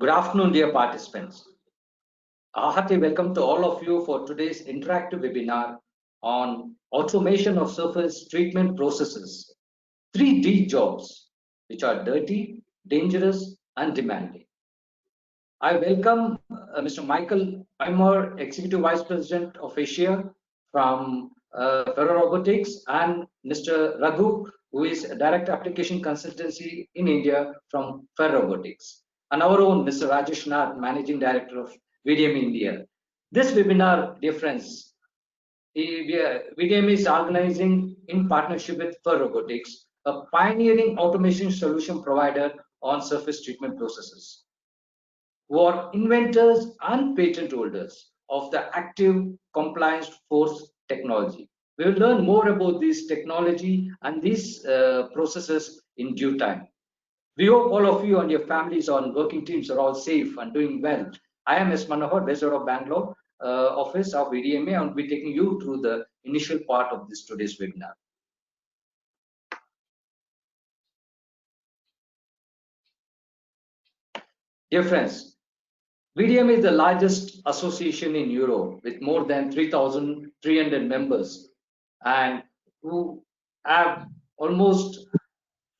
Good afternoon, dear participants. A hearty welcome to all of you for today's interactive webinar on automation of surface treatment processes, 3D jobs, which are dirty, dangerous, and demanding. I welcome Mr. Michael Eimer, Executive Vice President of Asia from FerRobotics, and Mr. Raghu, who is Direct Application Consultancy in India from FerRobotics, and our own Mr. Rajesh Nath, Managing Director of VDMA India. This webinar, dear friends, VDMA is organizing in partnership with FerRobotics, a pioneering automation solution provider on surface treatment processes, who are inventors and patent holders of the active compliance force technology. We will learn more about this technology and these processes in due time. We hope all of you and your families and working teams are all safe and doing well. I am S. Manohar, based out of Bangalore, office of VDMA, and will be taking you through the initial part of this today's webinar. Dear friends, VDMA is the largest association in Europe with more than 3,300 members, and who have almost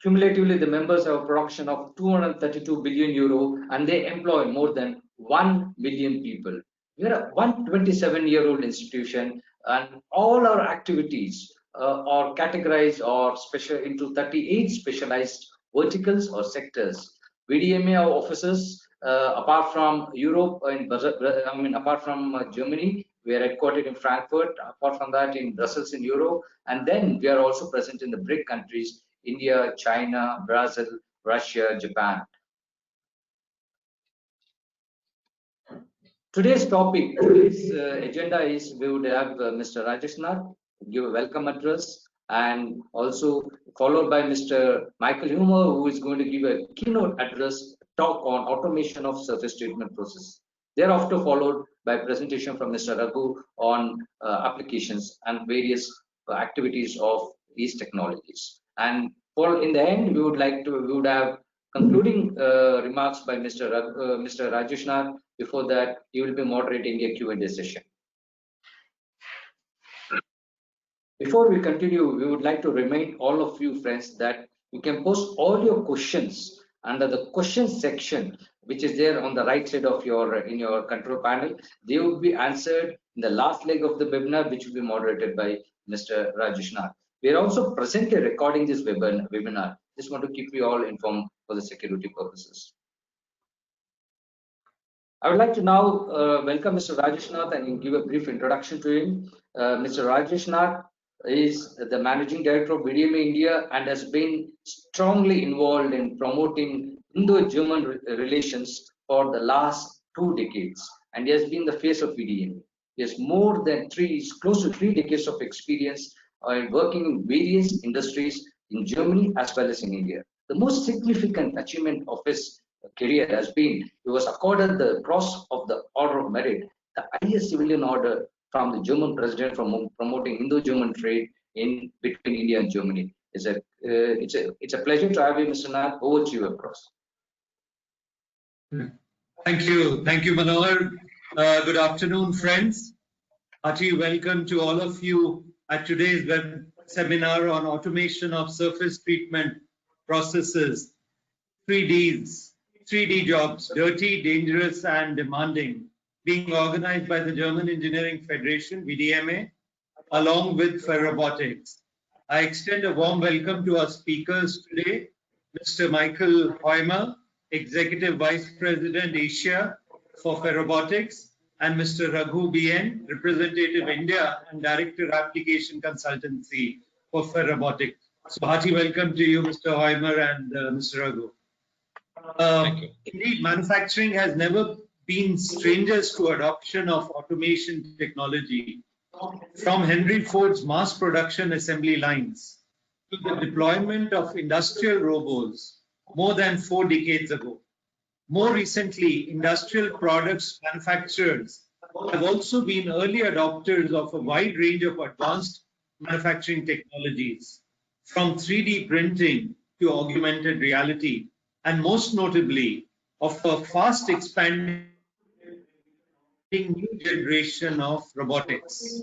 cumulatively the members have a production of 232 billion euro, and they employ more than 1 million people. We are a 127-year-old institution, and all our activities are categorized or special into 38 specialized verticals or sectors. VDMA offices, apart from Europe, apart from Germany, we are headquartered in Frankfurt. Apart from that, in Brussels, in Europe, and then we are also present in the BRIC countries: India, China, Brazil, Russia, Japan. Today's topic, today's agenda is we would have Mr. Rajesh Nath give a welcome address, and also followed by Mr. Michael Eimer, who is going to give a keynote address talk on automation of surface treatment process. Thereafter followed by a presentation from Mr. Raghu on applications and various activities of these technologies. And in the end, we would have concluding remarks by Mr. Rajesh Nath. Before that, he will be moderating a Q&A session. Before we continue, we would like to remind all of you friends that you can post all your questions under the question section, which is there on the right side of your control panel. They will be answered in the last leg of the webinar, which will be moderated by Mr. Rajesh Nath. We are also presently recording this webinar. Just want to keep you all informed for the security purposes. I would like to now welcome Mr. Rajesh Nath and give a brief introduction to him. Mr. Rajesh Nath is the Managing Director of VDMA India and has been strongly involved in promoting Indo-German relations for the last 2 decades, and he has been the face of VDMA. He has close to 3 decades of experience working in various industries in Germany as well as in India. The most significant achievement of his career has been he was accorded the Cross of the Order of Merit, the highest civilian order from the German president for promoting Indo-German trade between India and Germany. It's a pleasure to have you, Mr. Nath. Over to you, of course. Thank you, Manohar. Good afternoon, friends. Hearty welcome to all of you at today's web seminar on automation of surface treatment processes, 3D jobs, dirty, dangerous, and demanding, being organized by the German Engineering Federation, VDMA, along with FerRobotics. I extend a warm welcome to our speakers today, Mr. Michael Eimer, Executive Vice President Asia for FerRobotics, and Mr. Raghu BN, Representative India and Director Application Consultancy for FerRobotics. So hearty welcome to you, Mr. Eimer and Mr. Raghu. Thank you. Indeed, manufacturing has never been strangers to adoption of automation technology. From Henry Ford's mass production assembly lines to the deployment of industrial robots more than 4 decades ago. More recently, industrial products manufacturers have also been early adopters of a wide range of advanced manufacturing technologies, from 3D printing to augmented reality, and most notably, of a fast expanding new generation of robotics.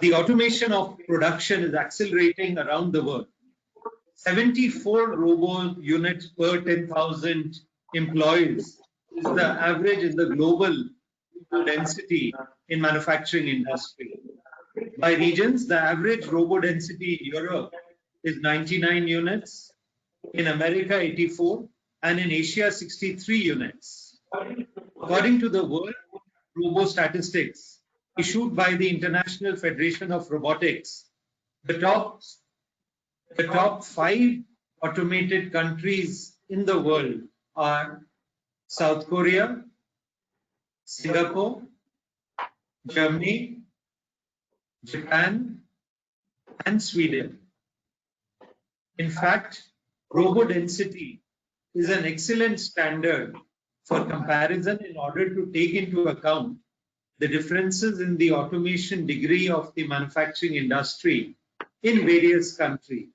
The automation of production is accelerating around the world. 74 robo units per 10,000 employees is the average in the global density in manufacturing industry. By regions, the average robo density in Europe is 99 units, in America 84, and in Asia 63 units. According to the World Robo Statistics issued by the International Federation of Robotics, the top 5 automated countries in the world are South Korea, Singapore, Germany, Japan, and Sweden. In fact, robo density is an excellent standard for comparison in order to take into account the differences in the automation degree of the manufacturing industry in various countries.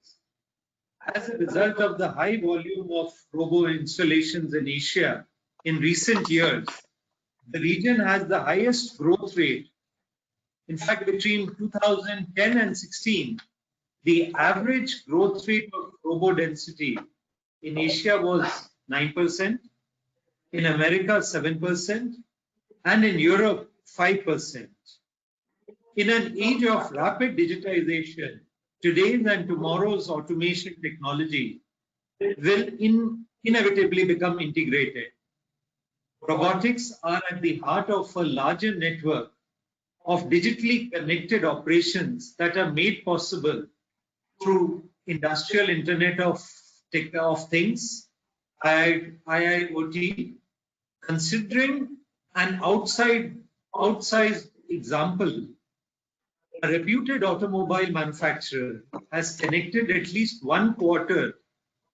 As a result of the high volume of robo installations in Asia in recent years, the region has the highest growth rate. In fact, between 2010 and 16, the average growth rate of robo density in Asia was 9%, in America 7%, and in Europe 5%. In an age of rapid digitization, today's and tomorrow's automation technology will inevitably become integrated. Robotics are at the heart of a larger network of digitally connected operations that are made possible through Industrial Internet of Things, IIoT. Considering an outsized example, a reputed automobile manufacturer has connected at least 1/4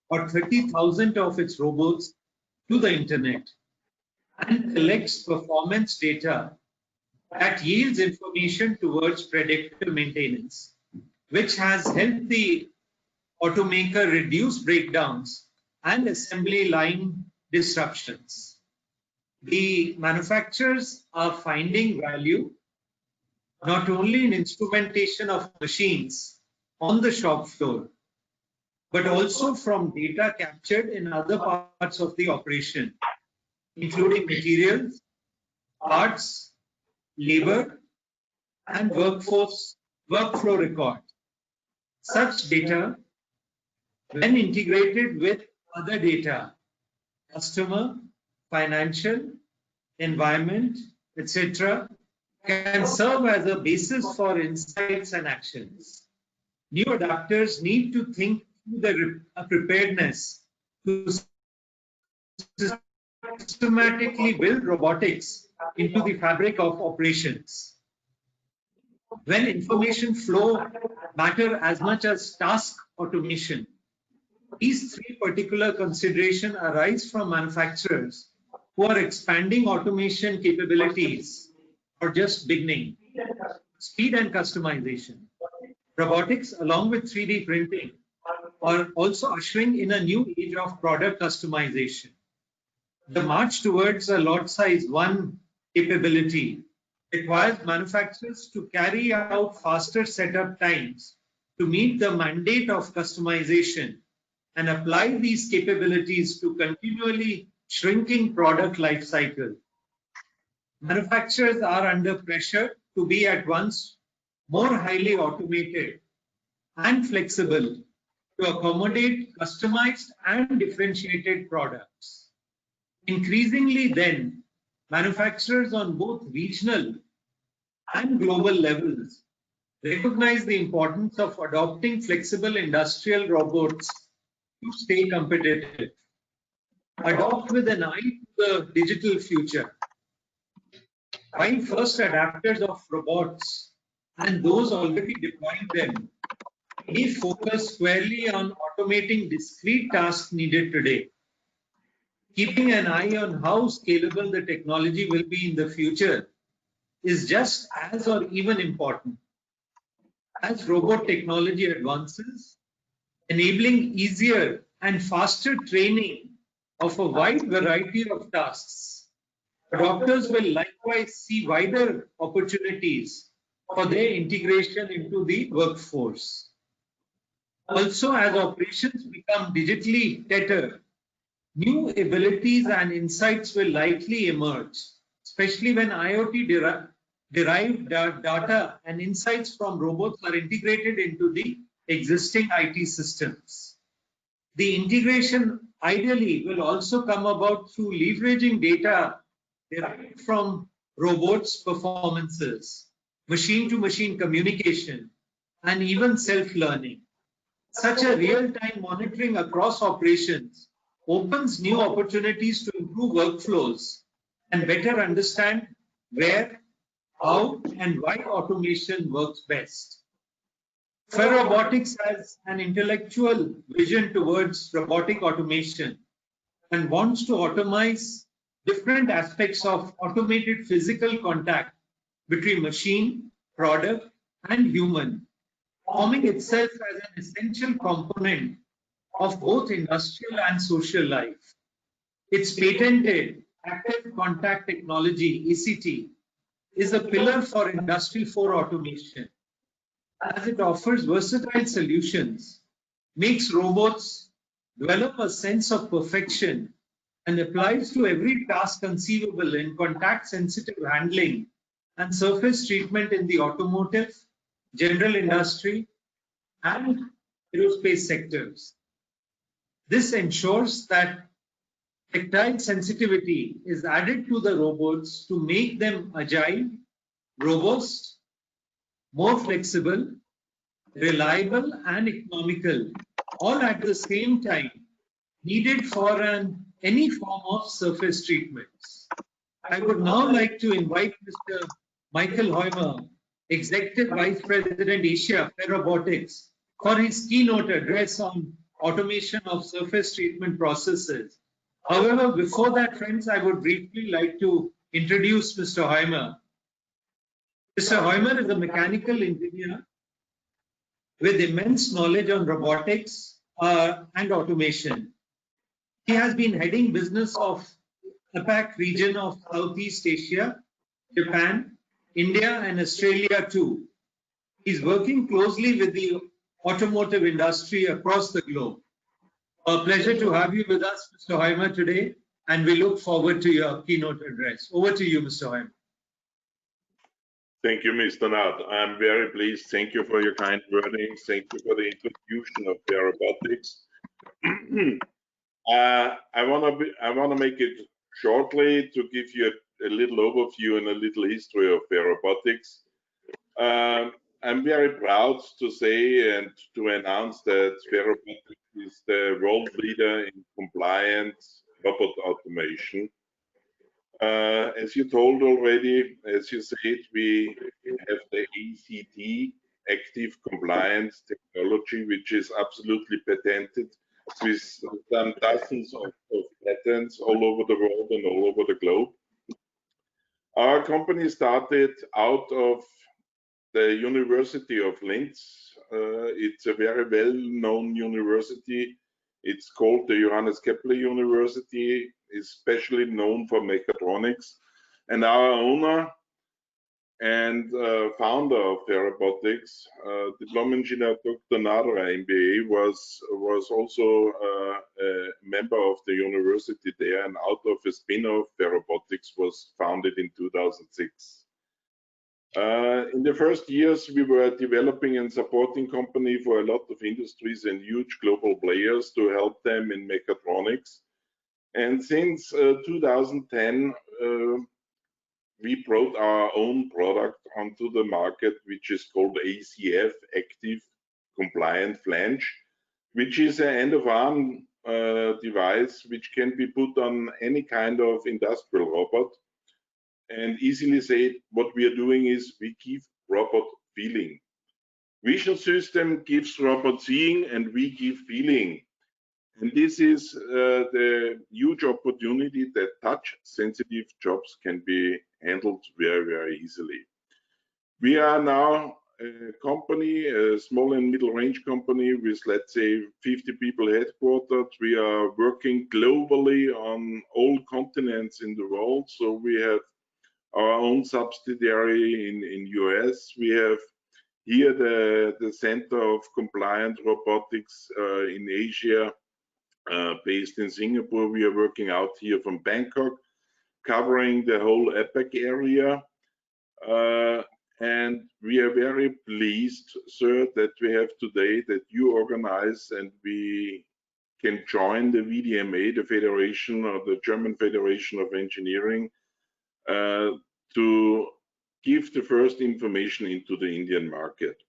or 30,000 of its robots to the internet and collects performance data that yields information towards predictive maintenance, which has helped the automaker reduce breakdowns and assembly line disruptions. The manufacturers are finding value not only in instrumentation of machines on the shop floor, but also from data captured in other parts of the operation, including materials, parts, labor, and workflow record. Such data, when integrated with other data, customer, financial, environment, etc., can serve as a basis for insights and actions. New adapters need to think through the preparedness to systematically build robotics into the fabric of operations. When information flow matter as much as task automation, these 3 particular considerations arise from manufacturers who are expanding automation capabilities or just beginning. Speed and customization. Robotics, along with 3D printing, are also ushering in a new age of product customization. The march towards a lot size 1 capability requires manufacturers to carry out faster setup times to meet the mandate of customization and apply these capabilities to continually shrinking product life cycle. Manufacturers are under pressure to be at once more highly automated and flexible to accommodate customized and differentiated products. Increasingly then, manufacturers on both regional and global levels recognize the importance of adopting flexible industrial robots to stay competitive. Adopt with an eye to the digital future. While first adapters of robots and those already deploying them may focus squarely on automating discrete tasks needed today, keeping an eye on how scalable the technology will be in the future is just as or even important. As robot technology advances, enabling easier and faster training of a wide variety of tasks. Adopters will likewise see wider opportunities for their integration into the workforce. Also, as operations become digitally tethered, new abilities and insights will likely emerge, especially when IoT derived data and insights from robots are integrated into the existing IT systems. The integration ideally will also come about through leveraging data derived from robots' performances, machine-to-machine communication, and even self-learning. Such a real-time monitoring across operations opens new opportunities to improve workflows and better understand where, how, and why automation works best. FerRobotics has an intellectual vision towards robotic automation and wants to automate different aspects of automated physical contact between machine, product, and human, forming itself as an essential component of both industrial and social life. Its patented active contact technology, ACT, is a pillar for Industry 4 automation, as it offers versatile solutions, makes robots develop a sense of perfection, and applies to every task conceivable in contact-sensitive handling and surface treatment in the automotive, general industry, and aerospace sectors. This ensures that tactile sensitivity is added to the robots to make them agile, robust, more flexible, reliable, and economical, all at the same time, needed for any form of surface treatments. I would now like to invite Mr. Michael Hoymer, Executive Vice President Asia, FerRobotics, for his keynote address on automation of surface treatment processes. However, before that, friends, I would briefly like to introduce Mr. Hoymer. Mr. Hoymer is a mechanical engineer with immense knowledge on robotics and automation. He has been heading business of APAC region of Southeast Asia, Japan, India, and Australia too. He's working closely with the automotive industry across the globe. A pleasure to have you with us, Mr. Hoymer, today, and we look forward to your keynote address. Over to you, Mr. Hoymer. Thank you, Mr. Nath. I'm very pleased. Thank you for your kind wording. Thank you for the introduction of FerRobotics. I want to make it shortly to give you a little overview and a little history of FerRobotics. I'm very proud to say and to announce that FerRobotics is the world leader in compliant robot automation. As you told already, as you said, we have the ACT, Active Compliance Technology, which is absolutely patented with some dozens of patents all over the world and all over the globe. Our company started out of the University of Linz. It's a very well-known university. It's called the Johannes Kepler University, especially known for mechatronics. And our owner and founder of FerRobotics, Diplom Engineer Dr. Nadra, MBA, was also a member of the university there, and out of a spin-off, FerRobotics was founded in 2006. In the first years, we were developing and supporting company for a lot of industries and huge global players to help them in mechatronics. And since 2010, we brought our own product onto the market, which is called ACF, Active Compliant Flange, which is an end-of-arm device which can be put on any kind of industrial robot. And easily say, what we are doing is we give robot feeling. Vision system gives robot seeing, and we give feeling. And this is the huge opportunity that touch-sensitive jobs can be handled very, very easily. We are now company, a small and middle range company with, let's say, 50 people headquartered. We are working globally on all continents in the world. So we have our own subsidiary in US. We have here the Center of Compliant Robotics in Asia, based in Singapore. We are working out here from Bangkok, covering the whole APAC area. And we are very pleased, sir, that we have today that you organize and we can join the VDMA, the Federation or the German Federation of Engineering, to give the first information into the Indian market.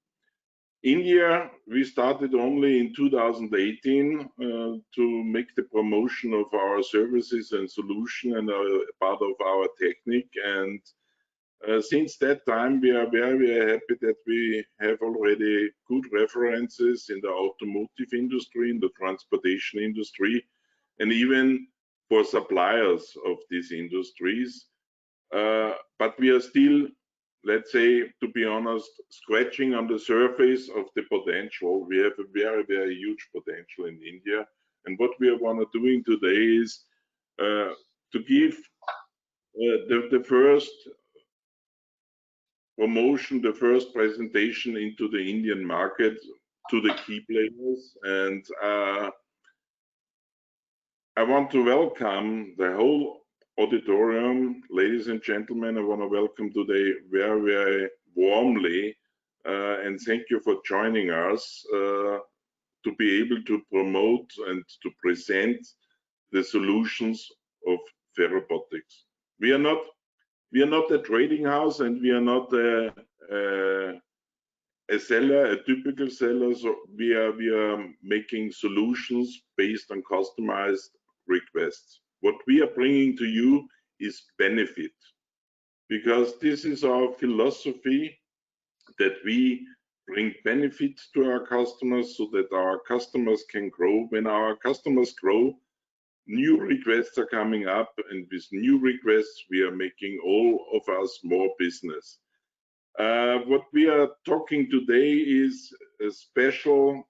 India, we started only in 2018 to make the promotion of our services and solution and part of our technique. And since that time, we are very, very happy that we have already good references in the automotive industry, in the transportation industry, and even for suppliers of these industries. But we are still, let's say, to be honest, scratching on the surface of the potential. We have a very, very huge potential in India. And what we are doing today is to give the first promotion, the first presentation into the Indian market to the key players. And I want to welcome the whole auditorium. Ladies and gentlemen, I want to welcome today very, very warmly and thank you for joining us to be able to promote and to present the solutions of FerRobotics. We are not a trading house, and we are not a seller, a typical seller. So we are making solutions based on customized requests. What we are bringing to you is benefit, because this is our philosophy, that we bring benefit to our customers so that our customers can grow. When our customers grow, new requests are coming up, and with new requests, we are making all of us more business. What we are talking today is a special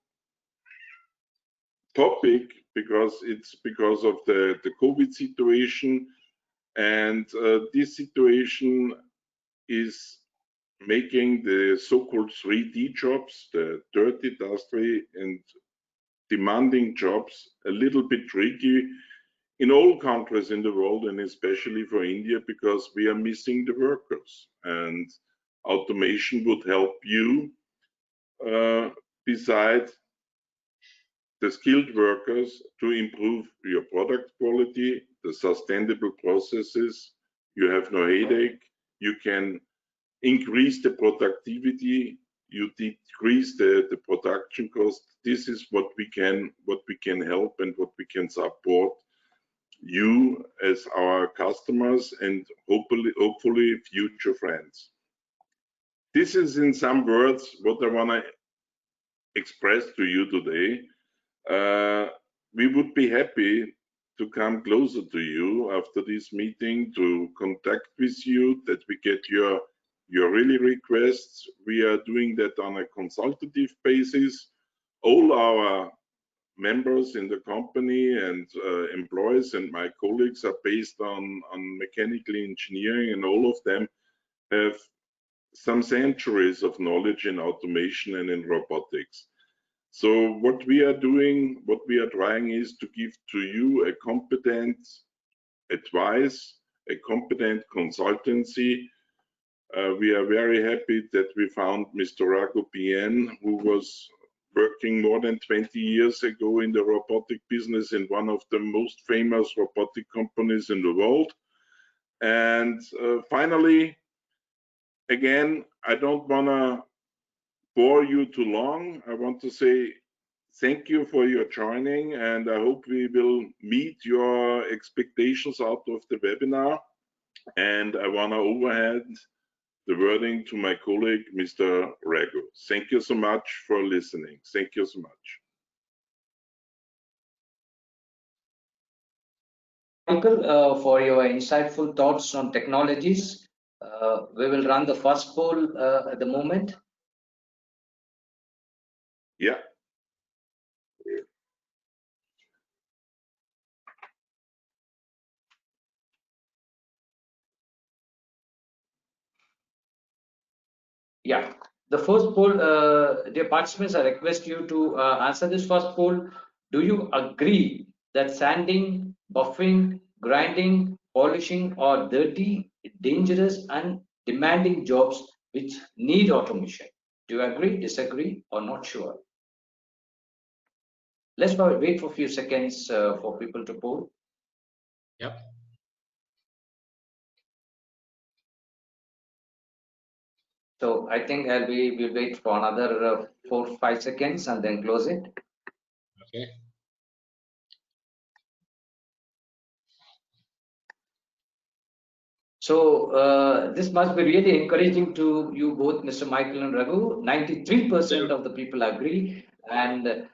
topic because it's because of the COVID situation, and this situation is making the so-called 3D jobs, the dirty, dusty, and demanding jobs a little bit tricky in all countries in the world, and especially for India, because we are missing the workers, and automation would help you beside the skilled workers to improve your product quality, the sustainable processes. You have no headache. You can increase the productivity. You decrease the production cost. This is what we can help and what we can support you as our customers and hopefully future friends. This is in some words what I want to express to you today. We would be happy to come closer to you after this meeting, to contact with you, that we get your really requests. We are doing that on a consultative basis. All our members in the company and employees and my colleagues are based on mechanical engineering, and all of them have some centuries of knowledge in automation and in robotics. So what we are doing, what we are trying is to give to you a competent advice, a competent consultancy. We are very happy that we found Mr. Rago Bien, who was working more than 20 years ago in the robotic business in one of the most famous robotic companies in the world. And finally, again, I don't want to bore you too long. I want to say thank you for your joining, and I hope we will meet your expectations out of the webinar. And I want to overhand the wording to my colleague, Mr. Rago. Thank you so much for listening. Thank you so much. Michael, for your insightful thoughts on technologies. We will run the first poll at the moment. Yeah. Yeah. The first poll, dear participants, I request you to answer this first poll. Do you agree that sanding, buffing, grinding, polishing are dirty, dangerous, and demanding jobs which need automation? Do you agree, disagree, or not sure? Let's wait for a few seconds for people to poll. Yep. So I think we'll wait for another 4-5 seconds and then close it. Okay. So this must be really encouraging to you both, Mr. Michael and Raghu. 93% of the people agree, and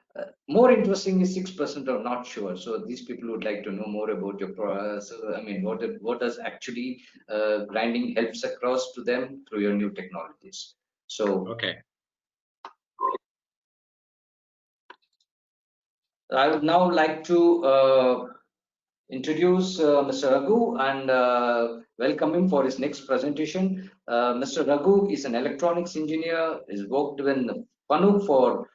more interesting is 6% are not sure. So these people would like to know more about your process. I mean, what does actually grinding helps across to them through your new technologies. So Okay. I would now like to introduce Mr. Raghu and welcome him for his next presentation. Mr. Raghu is an electronics engineer, has worked in FANUC for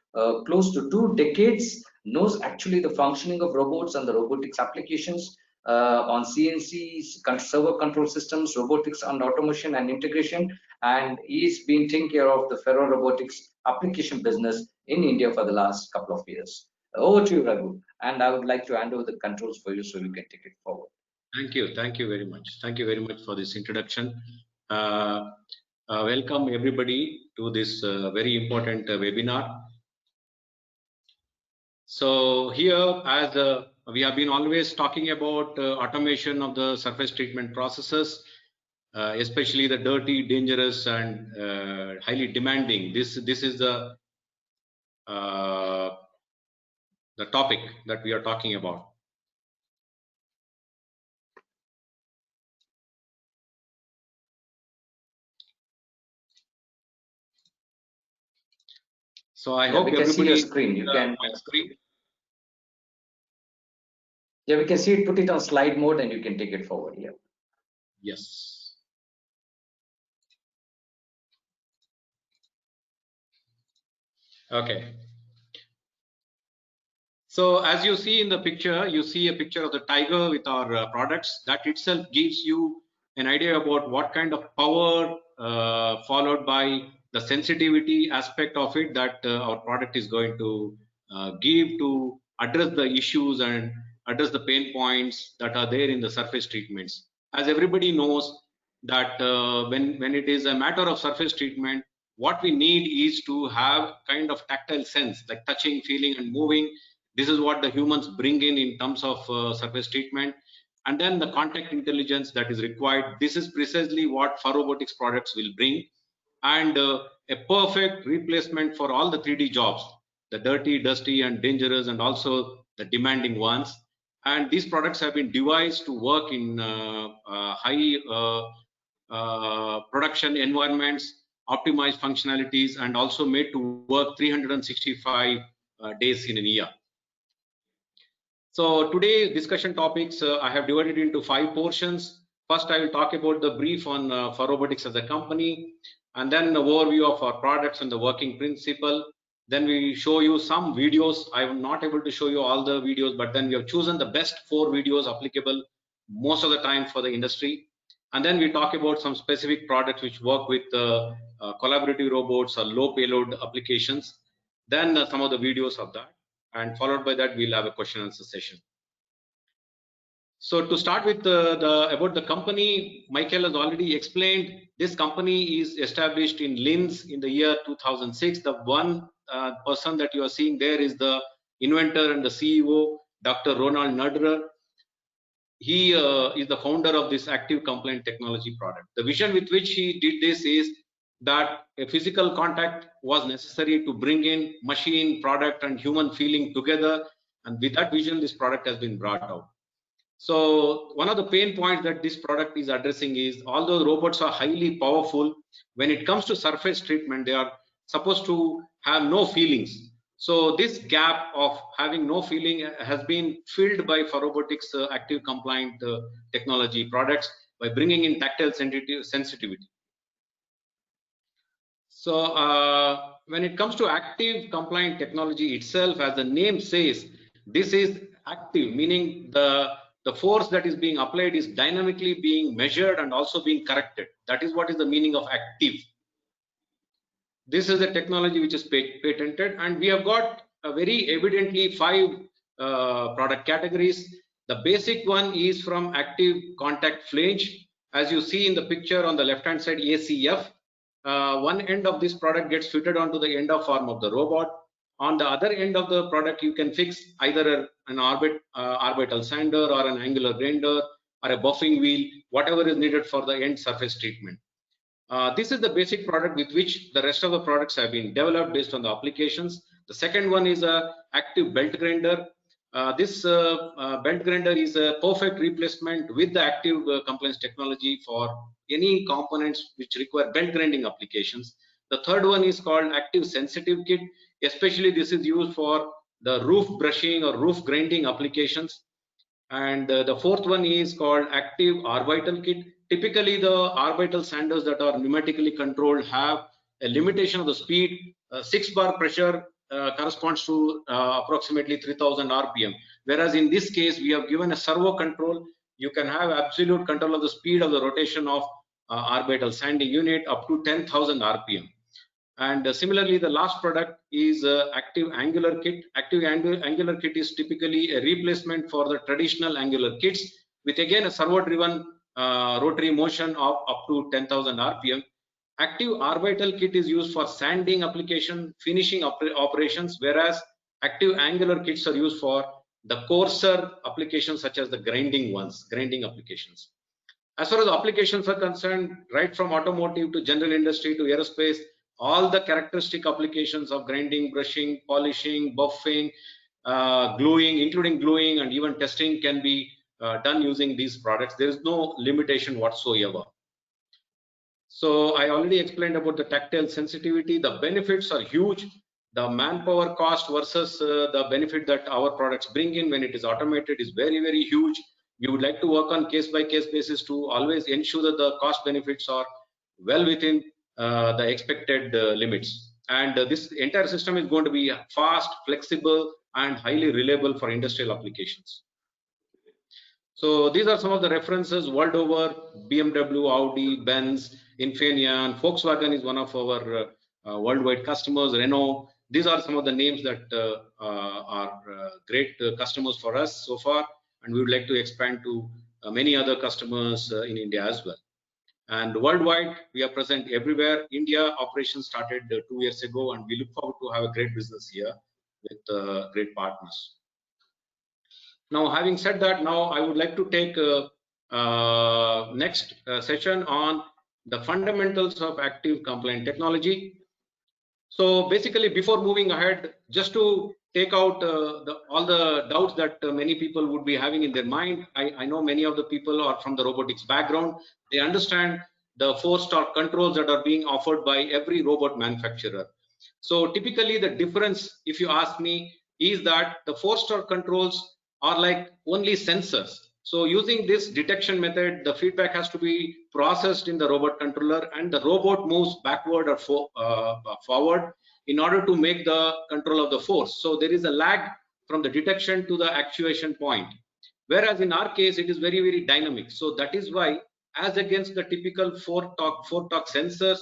close to 2 decades, knows actually the functioning of robots and the robotics applications on CNC, servo control systems, robotics and automation and integration, and he's been taking care of the FerRobotics application business in India for the last couple of years. Over to you, Raghu, and I would like to hand over the controls for you so you can take it forward. Thank you. Thank you very much. Thank you very much for this introduction. Welcome everybody to this very important webinar. So here, as we have been always talking about automation of the surface treatment processes, especially the dirty, dangerous, and highly demanding. This is the topic that we are talking about. So I hope we can see your everybody screen. You can my screen. Yeah, we can see it. Put it on slide mode, and you can take it forward. Yeah. Yes. Okay. So as you see in the picture, you see a picture of the tiger with our products. That itself gives you an idea about what kind of power followed by the sensitivity aspect of it that our product is going to give to address the issues and address the pain points that are there in the surface treatments. As everybody knows that when it is a matter of surface treatment, what we need is to have kind of tactile sense, like touching, feeling, and moving. This is what the humans bring in terms of surface treatment, and then the contact intelligence that is required. This is precisely what FerRobotics products will bring, and a perfect replacement for all the 3D jobs, the dirty, dusty, and dangerous, and also the demanding ones. And these products have been devised to work in high production environments, optimized functionalities, and also made to work 365 days in a year. So today discussion topics I have divided into 5 portions. First, I will talk about the brief on FerRobotics as a company, and then an overview of our products and the working principle. Then we show you some videos. I am not able to show you all the videos, but then we have chosen the best 4 videos applicable most of the time for the industry. And then we talk about some specific products which work with collaborative robots or low payload applications. Then some of the videos of that, and followed by that we'll have a question and answer session. So to start with about the company, Michael has already explained. This company is established in Linz in the year 2006. The one person that you are seeing there is the inventor and the CEO, Dr. Ronald Nudrer. He is the founder of this active compliant technology product. The vision with which he did this is that a physical contact was necessary to bring in machine, product, and human feeling together, and with that vision this product has been brought out. So one of the pain points that this product is addressing is, although robots are highly powerful, when it comes to surface treatment, they are supposed to have no feelings. So this gap of having no feeling has been filled by FerRobotics active compliant technology products by bringing in tactile sensitivity. So when it comes to active compliant technology itself, as the name says, this is active, meaning the force that is being applied is dynamically being measured and also being corrected. That is what is the meaning of active. This is a technology which is patented, and we have got very evidently 5 product categories. The basic one is from active contact flange. As you see in the picture on the left hand side, ACF. One end of this product gets fitted onto the end of arm of the robot. On the other end of the product, you can fix either an orbital sander or an angular grinder or a buffing wheel, whatever is needed for the end surface treatment. This is the basic product with which the rest of the products have been developed based on the applications. The second one is a active belt grinder. This belt grinder is a perfect replacement with the active compliance technology for any components which require belt grinding applications. The third one is called active sensitive kit. Especially this is used for the roof brushing or roof grinding applications. And the fourth one is called active orbital kit. Typically the orbital sanders that are pneumatically controlled have a limitation of the speed. 6 bar pressure corresponds to approximately 3000 rpm, whereas in this case we have given a servo control. You can have absolute control of the speed of the rotation of orbital sanding unit up to 10,000 rpm. And similarly, the last product is active angular kit. Active angular kit is typically a replacement for the traditional angular kits with again a servo driven rotary motion of up to 10,000 rpm. Active orbital kit is used for sanding application, finishing operations, whereas active angular kits are used for the coarser applications such as the grinding applications. As far as applications are concerned, right from automotive to general industry to aerospace, all the characteristic applications of grinding, brushing, polishing, buffing, gluing, including gluing and even testing can be done using these products. There is no limitation whatsoever. So I already explained about the tactile sensitivity. The benefits are huge. The manpower cost versus the benefit that our products bring in when it is automated is very, very huge. We would like to work on case-by-case basis to always ensure that the cost benefits are well within the expected limits. And this entire system is going to be fast, flexible, and highly reliable for industrial applications. So these are some of the references world over. BMW, Audi, Benz, Infineon, Volkswagen is one of our worldwide customers, Renault. These are some of the names that are great customers for us so far, and we would like to expand to many other customers in India as well. And worldwide, we are present everywhere. India operations started 2 years ago, and we look forward to have a great business here with great partners. Now, having said that, now I would like to take next session on the fundamentals of active compliant technology. So basically, before moving ahead, just to take out all the doubts that many people would be having in their mind, I know many of the people are from the robotics background. They understand the force torque controls that are being offered by every robot manufacturer. So typically the difference, if you ask me, is that the force torque controls are like only sensors. So using this detection method, the feedback has to be processed in the robot controller, and the robot moves backward or forward in order to make the control of the force. So there is a lag from the detection to the actuation point. Whereas in our case, it is very, very dynamic. So that is why, as against the typical four torque sensors,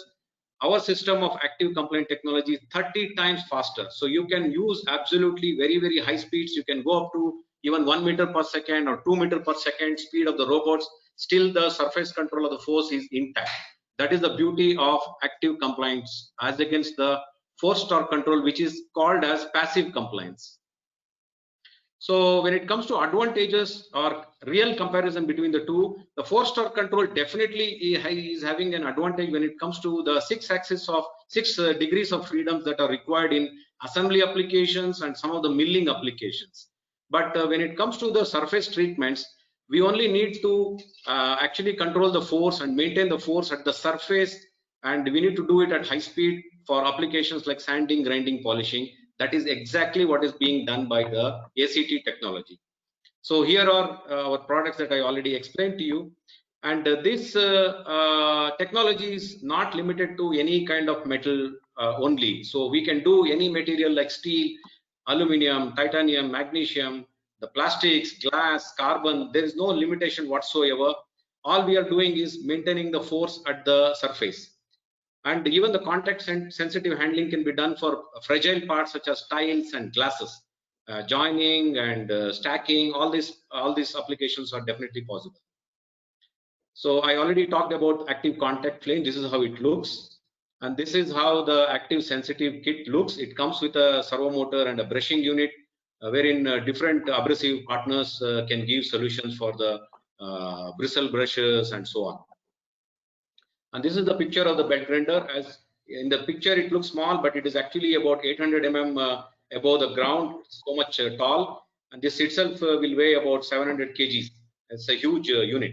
our system of active compliant technology is 30 times faster. So you can use absolutely very, very high speeds. You can go up to even 1 meter per second or 2 meter per second speed of the robots. Still the surface control of the force is intact. That is the beauty of active compliance as against the force torque control, which is called as passive compliance. So when it comes to advantages or real comparison between the two, the force torque control definitely is having an advantage when it comes to the 6 degrees of freedoms that are required in assembly applications and some of the milling applications. But when it comes to the surface treatments, we only need to actually control the force and maintain the force at the surface, and we need to do it at high speed for applications like sanding, grinding, polishing. That is exactly what is being done by the ACT technology. So here are our products that I already explained to you. And this technology is not limited to any kind of metal only. So we can do any material like steel, aluminum, titanium, magnesium, the plastics, glass, carbon. There is no limitation whatsoever. All we are doing is maintaining the force at the surface. And even the contact sensitive handling can be done for fragile parts such as tiles and glasses. Joining and stacking, all these applications are definitely possible. So I already talked about active contact flame. This is how it looks, and this is how the active sensitive kit looks. It comes with a servo motor and a brushing unit, wherein different abrasive partners can give solutions for the bristle brushes and so on. And this is the picture of the belt grinder. As in the picture, it looks small, but it is actually about 800 mm above the ground, so much tall. And this itself will weigh about 700 kgs. It's a huge unit.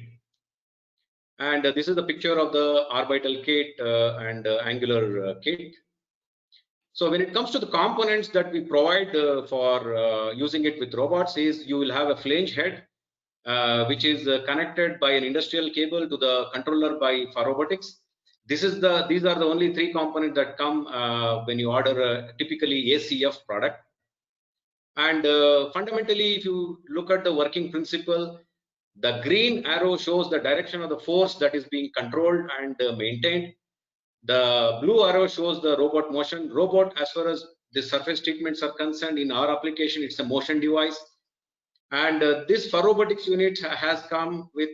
And this is the picture of the orbital kit and angular kit. So when it comes to the components that we provide for using it with robots, is you will have a flange head, which is connected by an industrial cable to the controller by FerRobotics. These are the only three components that come when you order a typically ACF product. And fundamentally, if you look at the working principle, the green arrow shows the direction of the force that is being controlled and maintained. The blue arrow shows the robot motion. Robot, as far as the surface treatments are concerned, in our application, it's a motion device. And this FerRobotics unit has come with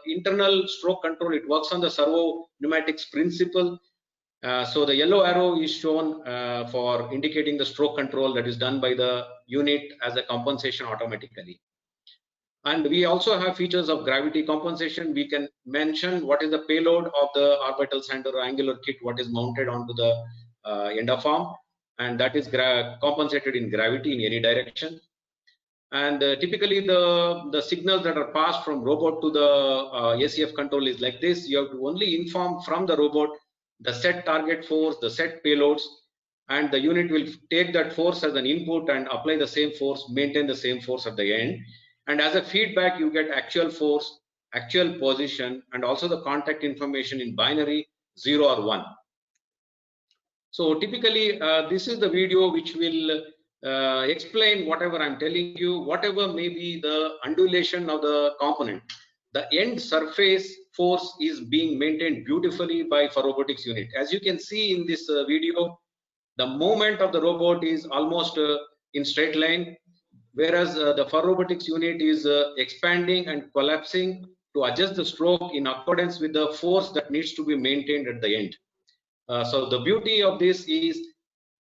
internal stroke control. It works on the servo pneumatics principle. So the yellow arrow is shown for indicating the stroke control that is done by the unit as a compensation automatically. And we also have features of gravity compensation. We can mention what is the payload of the orbital center or angular kit, what is mounted onto the end of arm, and that is compensated in gravity in any direction. And typically the signals that are passed from robot to the ACF control is like this. You have to only inform from the robot the set target force, the set payloads, and the unit will take that force as an input and apply the same force, maintain the same force at the end. And as a feedback, you get actual force, actual position, and also the contact information in binary 0 or 1. So typically, this is the video which will explain whatever I'm telling you, whatever may be the undulation of the component. The end surface force is being maintained beautifully by FerRobotics unit. As you can see in this video, the movement of the robot is almost in straight line, whereas the FerRobotics unit is expanding and collapsing to adjust the stroke in accordance with the force that needs to be maintained at the end. So the beauty of this is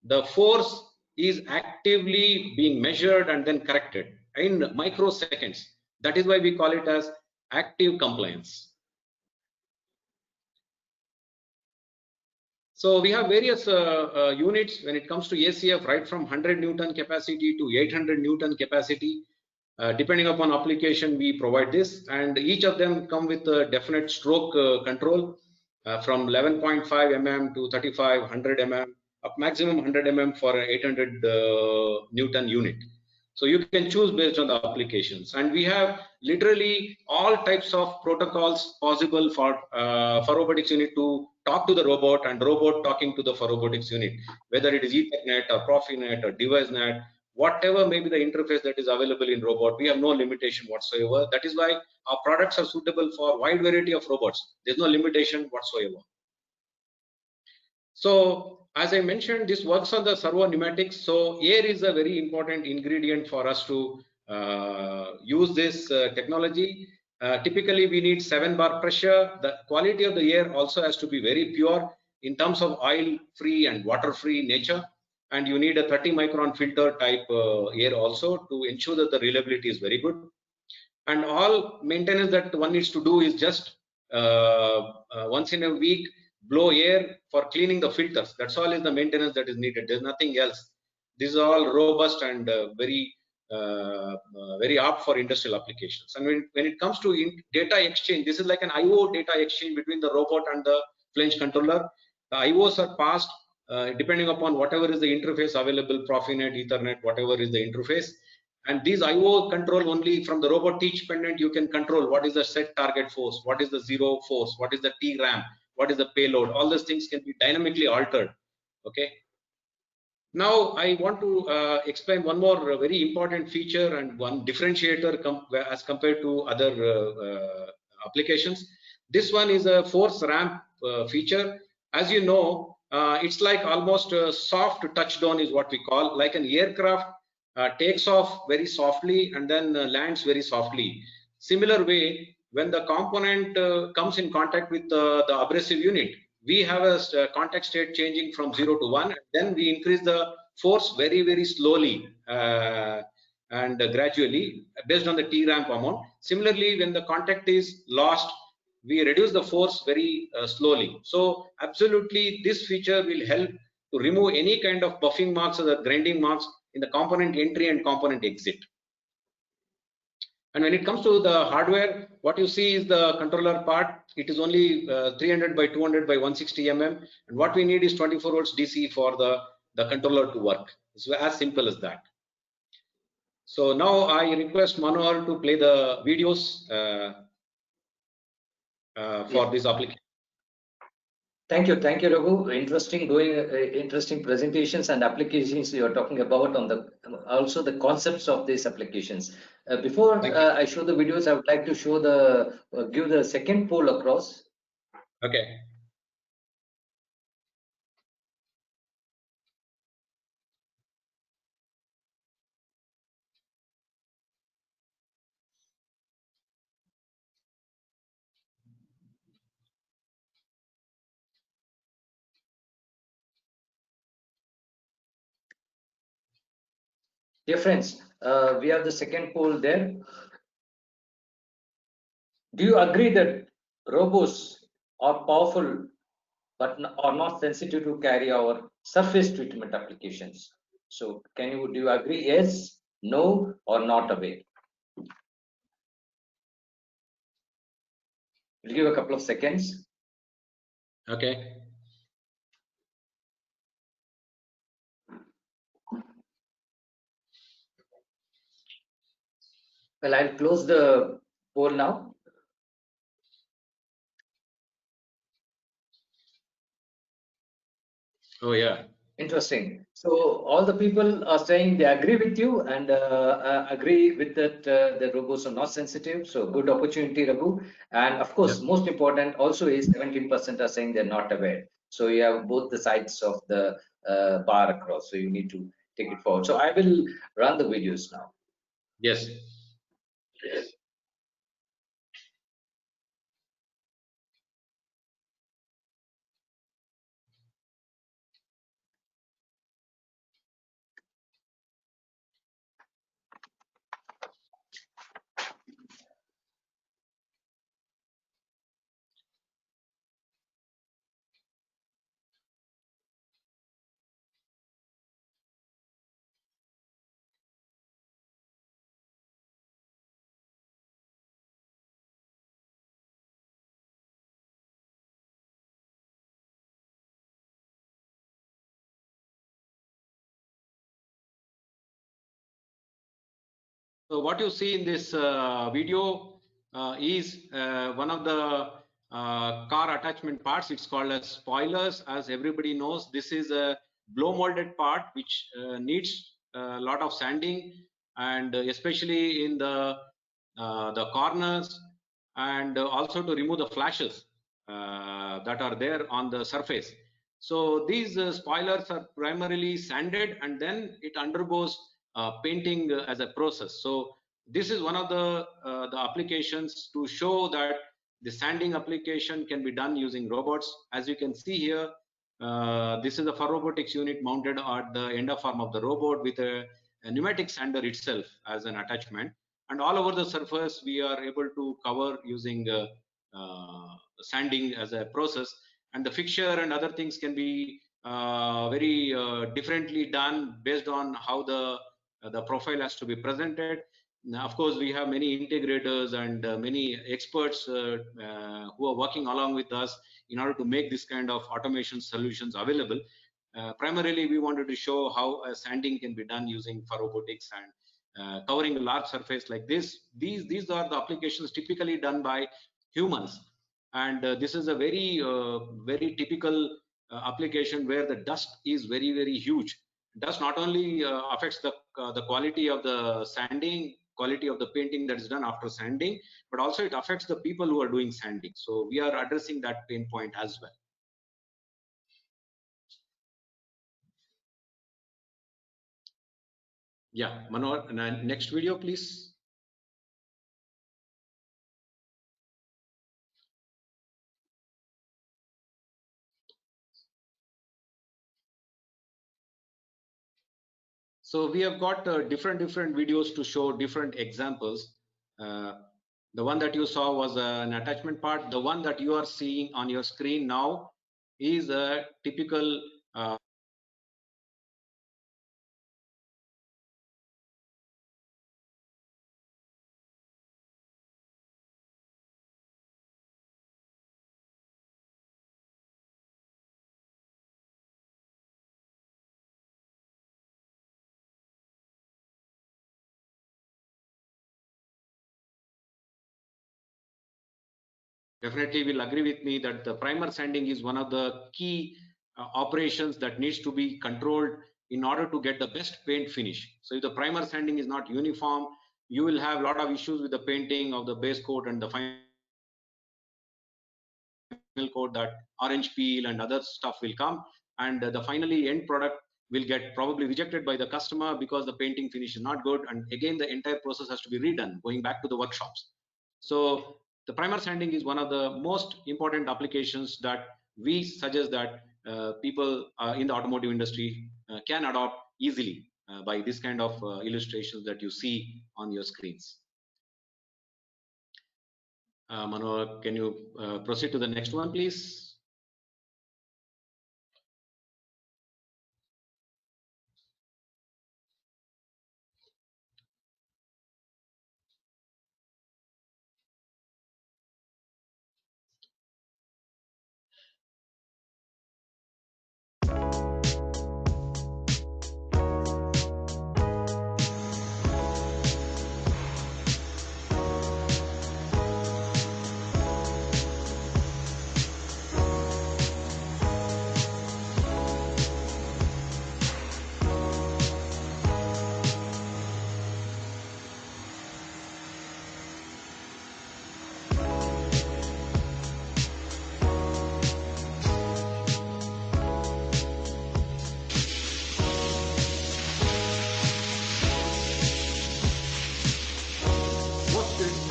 the force is actively being measured and then corrected in microseconds. That is why we call it as active compliance. So we have various units when it comes to ACF, right from 100 Newton capacity to 800 Newton capacity. Depending upon application, we provide this, and each of them come with a definite stroke control from 11.5 mm to 3,500 mm, up maximum 100 mm for an 800 Newton unit. So you can choose based on the applications, and we have literally all types of protocols possible for FerRobotics unit to talk to the robot and robot talking to the FerRobotics unit, whether it is Ethernet or Profinet or DeviceNet, whatever may be the interface that is available in robot. We have no limitation whatsoever. That is why our products are suitable for wide variety of robots. There's no limitation whatsoever. So as I mentioned, this works on the servo pneumatics. So air is a very important ingredient for us to use this technology. Typically, we need 7 bar pressure. The quality of the air also has to be very pure in terms of oil-free and water-free nature. And you need a 30 micron filter type air also to ensure that the reliability is very good. And all maintenance that one needs to do is just once in a week, blow air for cleaning the filters. That's all is the maintenance that is needed. There's nothing else. These are all robust and very apt for industrial applications. And when it comes to data exchange, this is like an IO data exchange between the robot and the flange controller. The IOs are passed depending upon whatever is the interface available, Profinet, Ethernet, whatever is the interface. And these IO control only from the robot teach pendant. You can control what is the set target force, what is the zero force, what is the TRAM, what is the payload. All those things can be dynamically altered. Okay. Now I want to explain one more very important feature and one differentiator as compared to other applications. This one is a force ramp feature. As you know, it's like almost a soft touchdown is what we call, like an aircraft takes off very softly and then lands very softly. Similar way, when the component comes in contact with the abrasive unit, we have a contact state changing from 0 to 1, and then we increase the force very slowly and gradually based on the T-ramp amount. Similarly, when the contact is lost, we reduce the force very slowly. So absolutely, this feature will help to remove any kind of buffing marks or the grinding marks in the component entry and component exit. And when it comes to the hardware, what you see is the controller part. It is only 300 by 200 by 160 mm, and what we need is 24 volts DC for the controller to work. It's as simple as that. So now I request Manohar to play the videos for this application. Thank you, Raghu. Interesting, interesting presentations and applications you are talking about on the also the concepts of these applications. Before I show the videos, I would like to show the give the second poll across. Okay. Dear friends, we have the second poll there. Do you agree that robots are powerful but are not sensitive to carry our surface treatment applications? So do you agree? Yes, no, or not away? We'll give a couple of seconds. Okay. Well, I'll close the poll now. Oh yeah. Interesting. So all the people are saying they agree with you and agree with that the robots are not sensitive. So good opportunity, Raghu. And of course, most important also is 17% are saying they're not aware. So you have both the sides of the bar across. So you need to take it forward. So I will run the videos now. Yes. So what you see in this video is one of the car attachment parts. It's called as spoilers. As everybody knows, this is a blow molded part which needs a lot of sanding, and especially in the corners, and also to remove the flashes that are there on the surface. So these spoilers are primarily sanded, and then it undergoes painting as a process. So this is one of the applications to show that the sanding application can be done using robots. As you can see here, this is a FerRobotics unit mounted at the end of arm of the robot with a pneumatic sander itself as an attachment, and all over the surface we are able to cover using sanding as a process, and the fixture and other things can be very differently done based on how the profile has to be presented. Now, of course, we have many integrators and many experts who are working along with us in order to make this kind of automation solutions available. primarily we wanted to show how sanding can be done using FerRobotics and covering a large surface like this. These are the applications typically done by humans, and this is a very typical application where the dust is very huge. Dust not only affects the quality of the sanding, quality of the painting that is done after sanding, but also it affects the people who are doing sanding. So we are addressing that pain point as well. Yeah, Manor, next video, please. So we have got different videos to show different examples. The one that you saw was an attachment part. The one that you are seeing on your screen now is a typical definitely will agree with me that the primer sanding is one of the key operations that needs to be controlled in order to get the best paint finish. So if the primer sanding is not uniform, you will have a lot of issues with the painting of the base coat and the final coat. That orange peel and other stuff will come, and the finally end product will get probably rejected by the customer because the painting finish is not good, and again the entire process has to be redone, going back to the workshops. So the primer sanding is one of the most important applications that we suggest that people in the automotive industry can adopt easily by this kind of illustrations that you see on your screens. Manohar, can you proceed to the next one, please?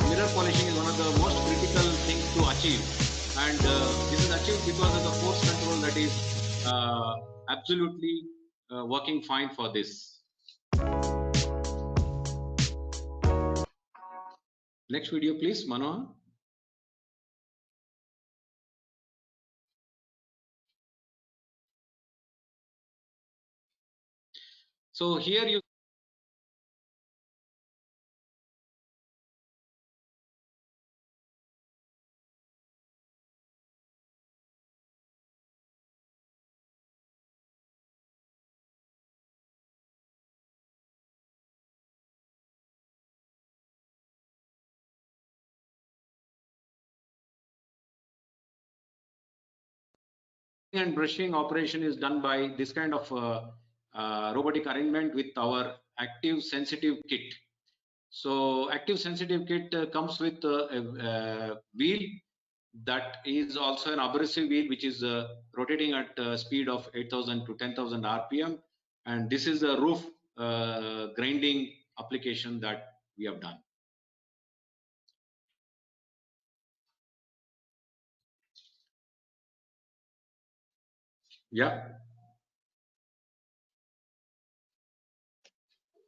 Mirror polishing is one of the most critical things to achieve, and this is achieved because of the force control that is absolutely working fine for this. Next video, please, Manohar. So here you and brushing operation is done by this kind of robotic arrangement with our active sensitive kit. So active sensitive kit comes with a wheel that is also an abrasive wheel, which is rotating at speed of 8,000 to 10,000 RPM, and this is a roof grinding application that we have done. Yeah.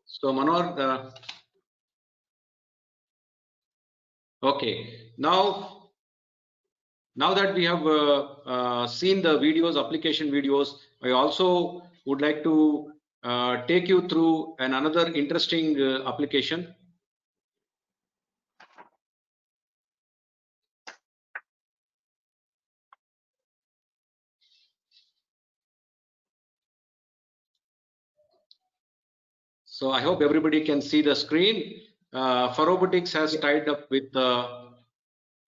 So Manor, okay. Now that we have seen the videos, application videos, I also would like to take you through another interesting application. So I hope everybody can see the screen. FerRobotics has tied up with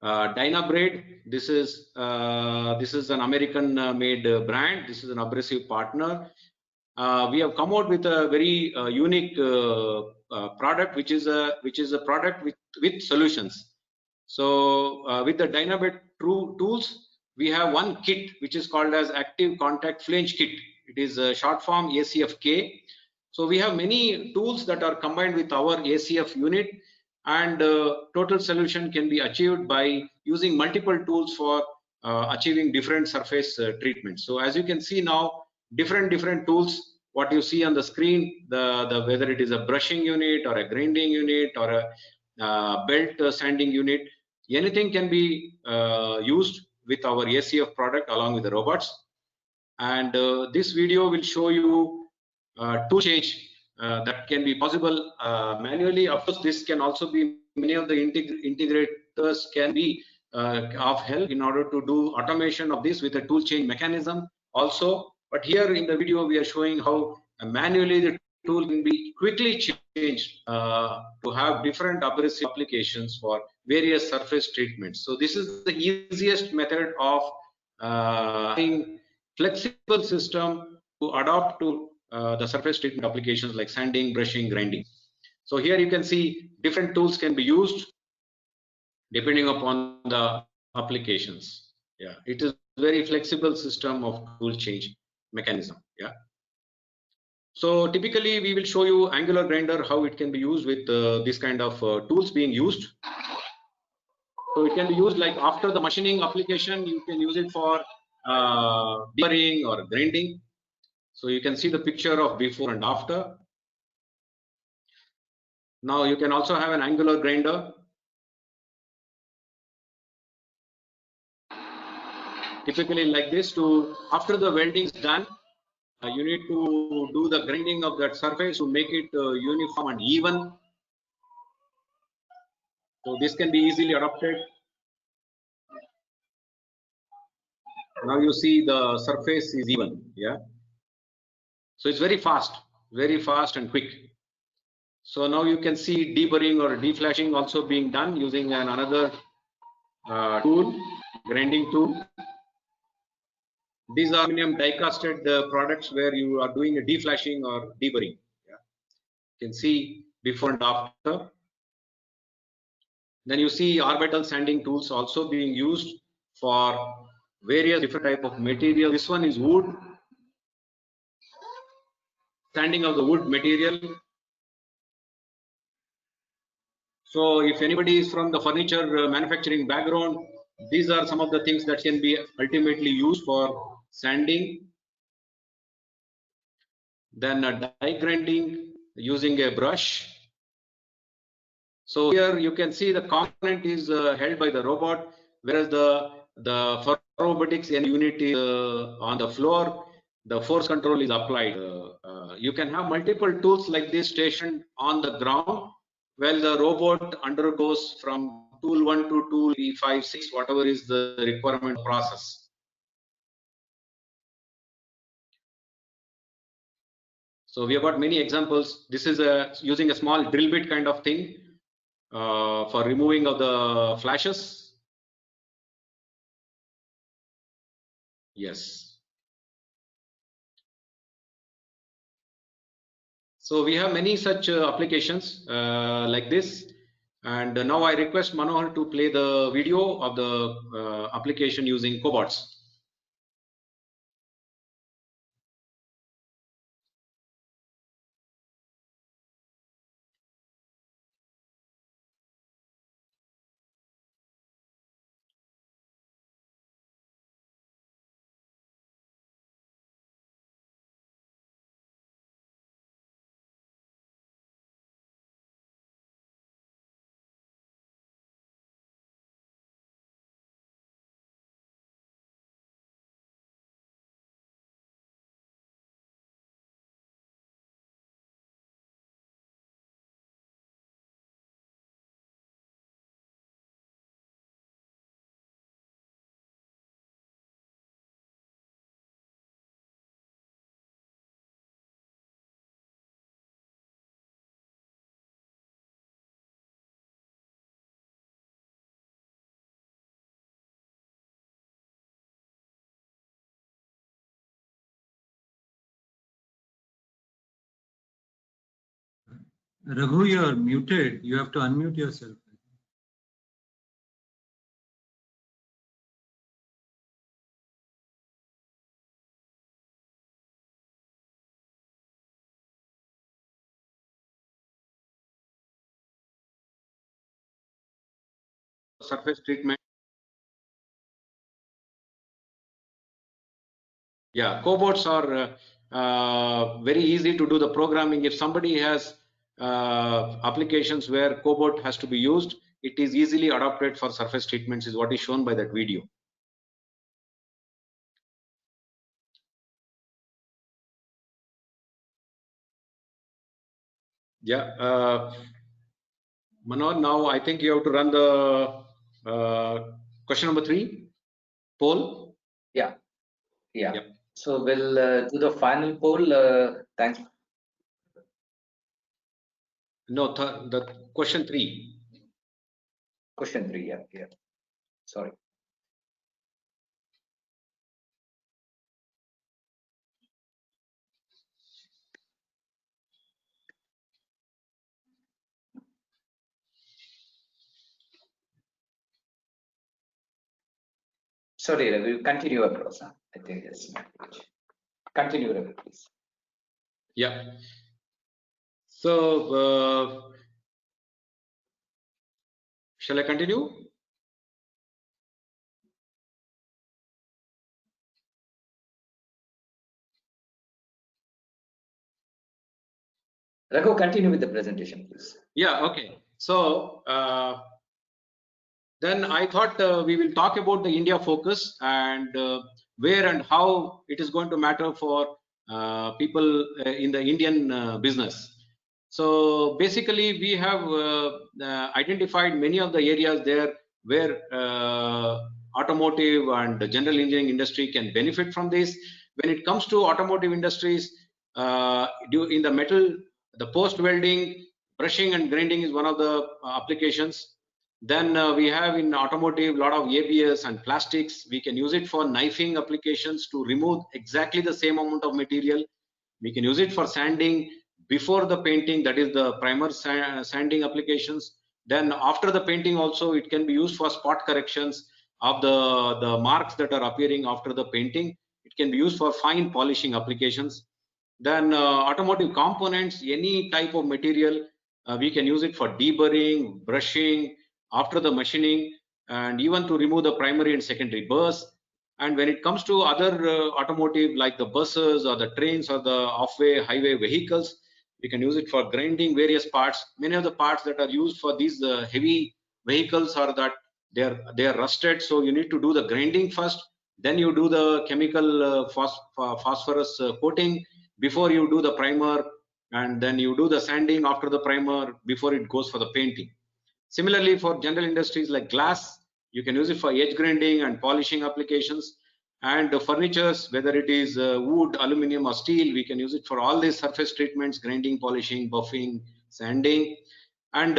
DYNABRADE. This is an American-made brand. This is an abrasive partner. We have come out with a very unique product, which is a product with solutions. So with the DYNABRADE tools, we have one kit which is called as Active Contact Flange Kit. It is a short form ACFK. So we have many tools that are combined with our ACF unit, and total solution can be achieved by using multiple tools for achieving different surface treatments. So as you can see now, different tools, what you see on the screen, whether it is a brushing unit or a grinding unit or a belt sanding unit, anything can be used with our ACF product along with the robots. And this video will show you tool change that can be possible manually. Of course, this can also be, many of the integrators can be of help in order to do automation of this with a tool change mechanism also. But here in the video, we are showing how manually the tool can be quickly changed to have different abrasive applications for various surface treatments. So this is the easiest method of having flexible system to adapt to the surface treatment applications like sanding, brushing, grinding. So here you can see different tools can be used depending upon the applications. Yeah, it is very flexible system of tool change mechanism. Yeah. So typically we will show you angular grinder, how it can be used with this kind of tools being used. So it can be used like after the machining application, you can use it for deburring or grinding. So you can see the picture of before and after. Now you can also have an angular grinder. Typically like this, to after the welding is done, you need to do the grinding of that surface to make it uniform and even. So this can be easily adopted. Now you see the surface is even. Yeah. So it's very fast and quick. So now you can see deburring or deflashing also being done using another tool, grinding tool. These are aluminum die-casted products where you are doing a deflashing or deburring. Yeah. You can see before and after. Then you see orbital sanding tools also being used for various different type of material. This one is wood, sanding of the wood material. So if anybody is from the furniture manufacturing background, these are some of the things that can be ultimately used for sanding. Then die grinding using a brush. So here you can see the component is held by the robot, whereas the FerRobotics unit is on the floor. The force control is applied. You can have multiple tools like this stationed on the ground, while the robot undergoes from tool 1 to tool 3, 5, 6, whatever is the requirement process. So we have got many examples. This is using a small drill bit kind of thing for removing of the flashes. Yes. So we have many such applications like this. And now I request Manohar to play the video of the application using cobots. Raghu, you're muted. You have to unmute yourself. Surface treatment. Yeah, cobots are very easy to do the programming. If somebody has applications where cobot has to be used, it is easily adopted for surface treatments, is what is shown by that video. Yeah, Manoj, now I think you have to run the question number 3 poll. Yeah. Yep. So we'll do the final poll. Thanks. No, the question 3. Question 3. Yeah. Sorry. Sorry, Ravi, continue across. I think it's my page. Continue, Ravi, please. Yeah. So, shall I continue? Raghu, continue with the presentation, please. Yeah, okay. So, then I thought we will talk about the India focus and where and how it is going to matter for people in the Indian business. So basically, we have identified many of the areas there where automotive and the general engineering industry can benefit from this. When it comes to automotive industries, in the metal, the post welding, brushing and grinding is one of the applications. Then we have in automotive a lot of ABS and plastics. We can use it for knifing applications to remove exactly the same amount of material. We can use it for sanding before the painting, that is the primer sanding applications. Then after the painting also, it can be used for spot corrections of the marks that are appearing after the painting. It can be used for fine polishing applications. Then automotive components, any type of material, we can use it for deburring, brushing, after the machining, and even to remove the primary and secondary burrs. And when it comes to other automotive like the buses or the trains or the off-way highway vehicles, we can use it for grinding various parts. Many of the parts that are used for these heavy vehicles are that they are rusted, so you need to do the grinding first, then you do the chemical phosphorus coating before you do the primer, and then you do the sanding after the primer before it goes for the painting. Similarly, for general industries like glass, you can use it for edge grinding and polishing applications. And the furnitures, whether it is wood, aluminum or steel, we can use it for all these surface treatments, grinding, polishing, buffing, sanding. And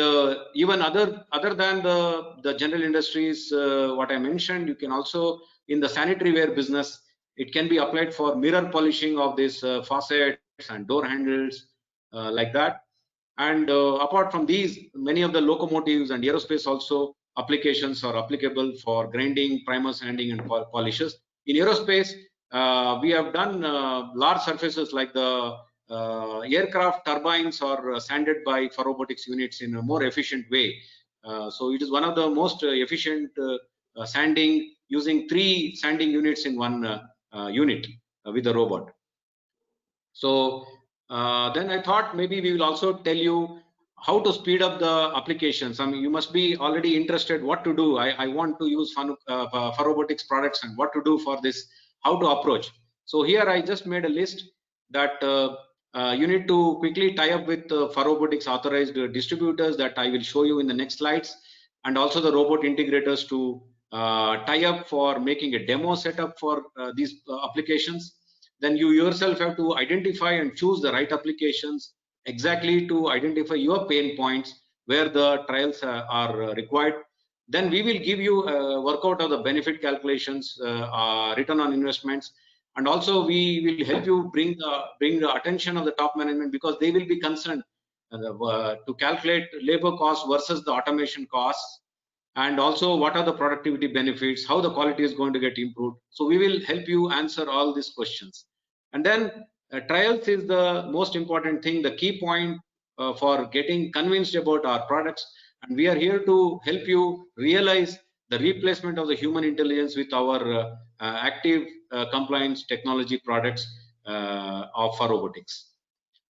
even other than the general industries, what I mentioned, you can also, in the sanitary ware business, it can be applied for mirror polishing of these faucets and door handles, like that. And apart from these, many of the locomotives and aerospace also applications are applicable for grinding, primer sanding and polishes. In aerospace, we have done large surfaces like the aircraft turbines are sanded by FerRobotics units in a more efficient way. So it is one of the most efficient sanding, using 3 sanding units in one unit with the robot. So then I thought maybe we will also tell you how to speed up the applications. I mean, you must be already interested what to do. I want to use FerRobotics products and what to do for this, how to approach. So here I just made a list that you need to quickly tie up with FerRobotics authorized distributors that I will show you in the next slides, and also the robot integrators to tie up for making a demo setup for these applications. Then you yourself have to identify and choose the right applications exactly to identify your pain points where the trials are required. Then we will give you a workout of the benefit calculations, return on investments, and also we will help you bring the attention of the top management, because they will be concerned to calculate labor cost versus the automation costs, and also what are the productivity benefits, how the quality is going to get improved. So we will help you answer all these questions. And then trials is the most important thing, the key point for getting convinced about our products. And we are here to help you realize the replacement of the human intelligence with our active compliance technology products of FerRobotics.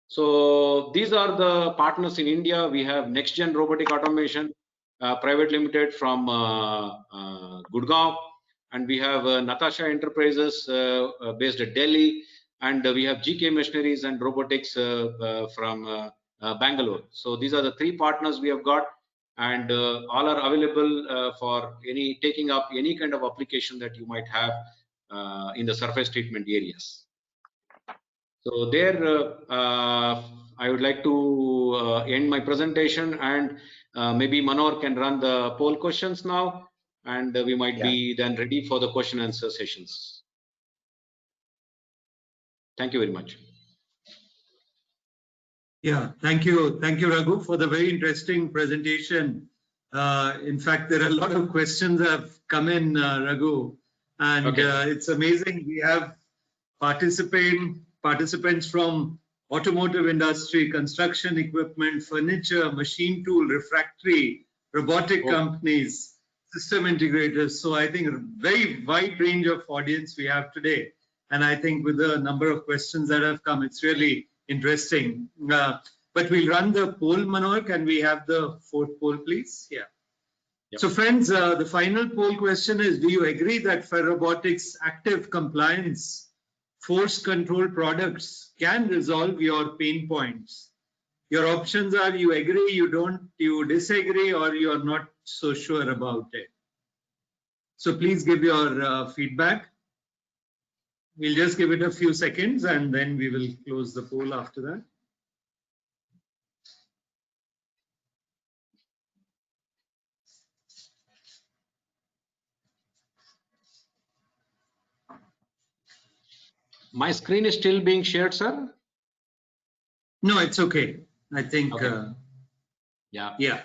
So these are the partners in India. We have Next Gen Robotic Automation Private Limited from Gurgaon, and we have Natasha Enterprises based at Delhi, and we have GK Machineries and Robotics from Bangalore. So these are the three partners we have got, and all are available for taking up any kind of application that you might have in the surface treatment areas. So there, I would like to end my presentation, and maybe Manor can run the poll questions now, and we might be then ready for the question and answer sessions. Thank you very much. Yeah, thank you, Raghu, for the very interesting presentation. In fact, there are a lot of questions that have come in, Raghu, and it's amazing. We have participants from automotive industry, construction equipment, furniture, machine tool, refractory, robotic companies, system integrators. So I think a very wide range of audience we have today. And I think with the number of questions that have come, it's really interesting. But we'll run the poll, Manor. Can we have the fourth poll, please? Yeah. Yep. So friends, the final poll question is, do you agree that FerRobotics active compliance force control products can resolve your pain points? Your options are you agree, you don't, you disagree, or you're not so sure about it. So please give your feedback. We'll just give it a few seconds and then we will close the poll after that. My screen is still being shared, sir? No, it's okay. I think, yeah.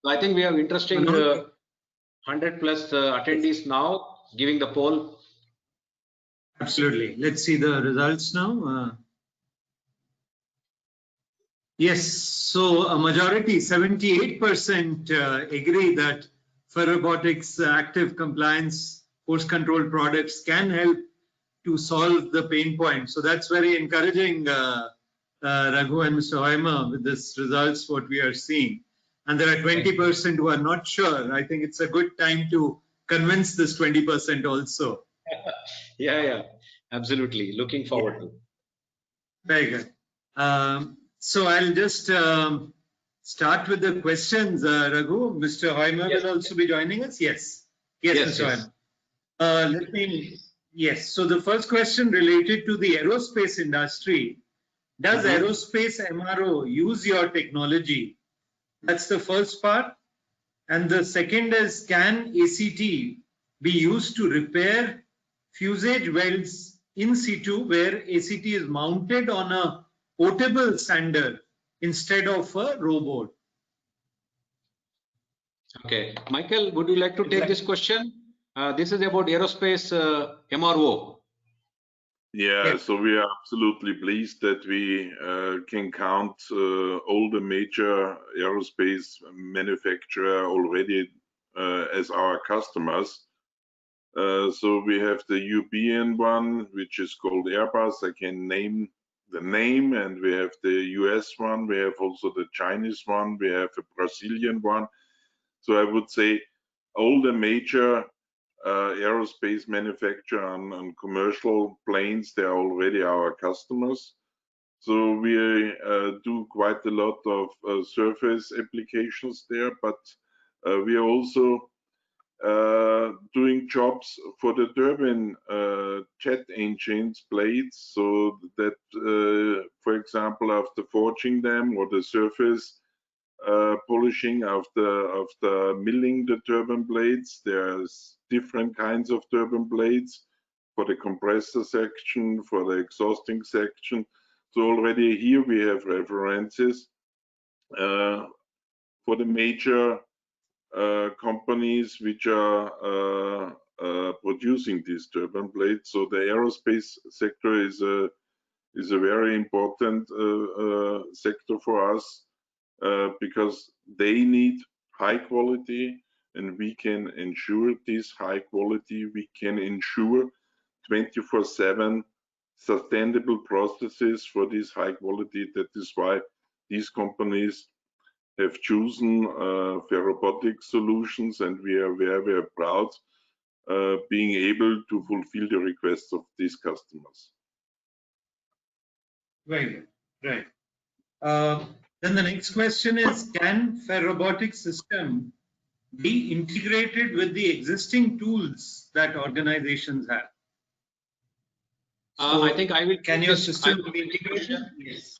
So I think we have interesting 100 plus attendees now giving the poll. Absolutely. Let's see the results now. Yes, so a majority, 78% agree that FerRobotics active compliance force control products can help to solve the pain point. So that's very encouraging, Raghu and Mr. Hoimer, with this results, what we are seeing. And there are 20% who are not sure. I think it's a good time to convince this 20% also. Yeah, absolutely. Looking forward to. Very good. So I'll just start with the questions, Raghu. Mr. Hoimer will also be joining us. Yes, Mr. Hoimer. Yes. So the first question related to the aerospace industry. Does aerospace MRO use your technology? That's the first part. And the second is, can ACT be used to repair fusage welds in situ where ACT is mounted on a portable sander instead of a robot? Okay, Michael, would you like to take this question? This is about aerospace MRO. Yeah, so we are absolutely pleased that we can count all the major aerospace manufacturer already as our customers. So we have the European one, which is called Airbus. I can name the name, and we have the US one. We have also the Chinese one. We have a Brazilian one. So I would say all the major aerospace manufacturer on commercial planes, they are already our customers. So we do quite a lot of surface applications there, but we are also doing jobs for the turbine jet engines blades, so that for example, after forging them, or the surface polishing after milling the turbine blades, there's different kinds of turbine blades for the compressor section, for the exhausting section. So already here we have references. for the major companies which are producing these turbine blades. So the aerospace sector is a very important sector for us because they need high quality, and we can ensure this high quality. We can ensure 24/7 sustainable processes for this high quality. That is why these companies have chosen FerRobotics solutions, and we are very, very proud being able to fulfill the requests of these customers. Very good. Right. Then the next question is, can FerRobotics system be integrated with the existing tools that organizations have? So I think I will. Can your system be integrated? Yes.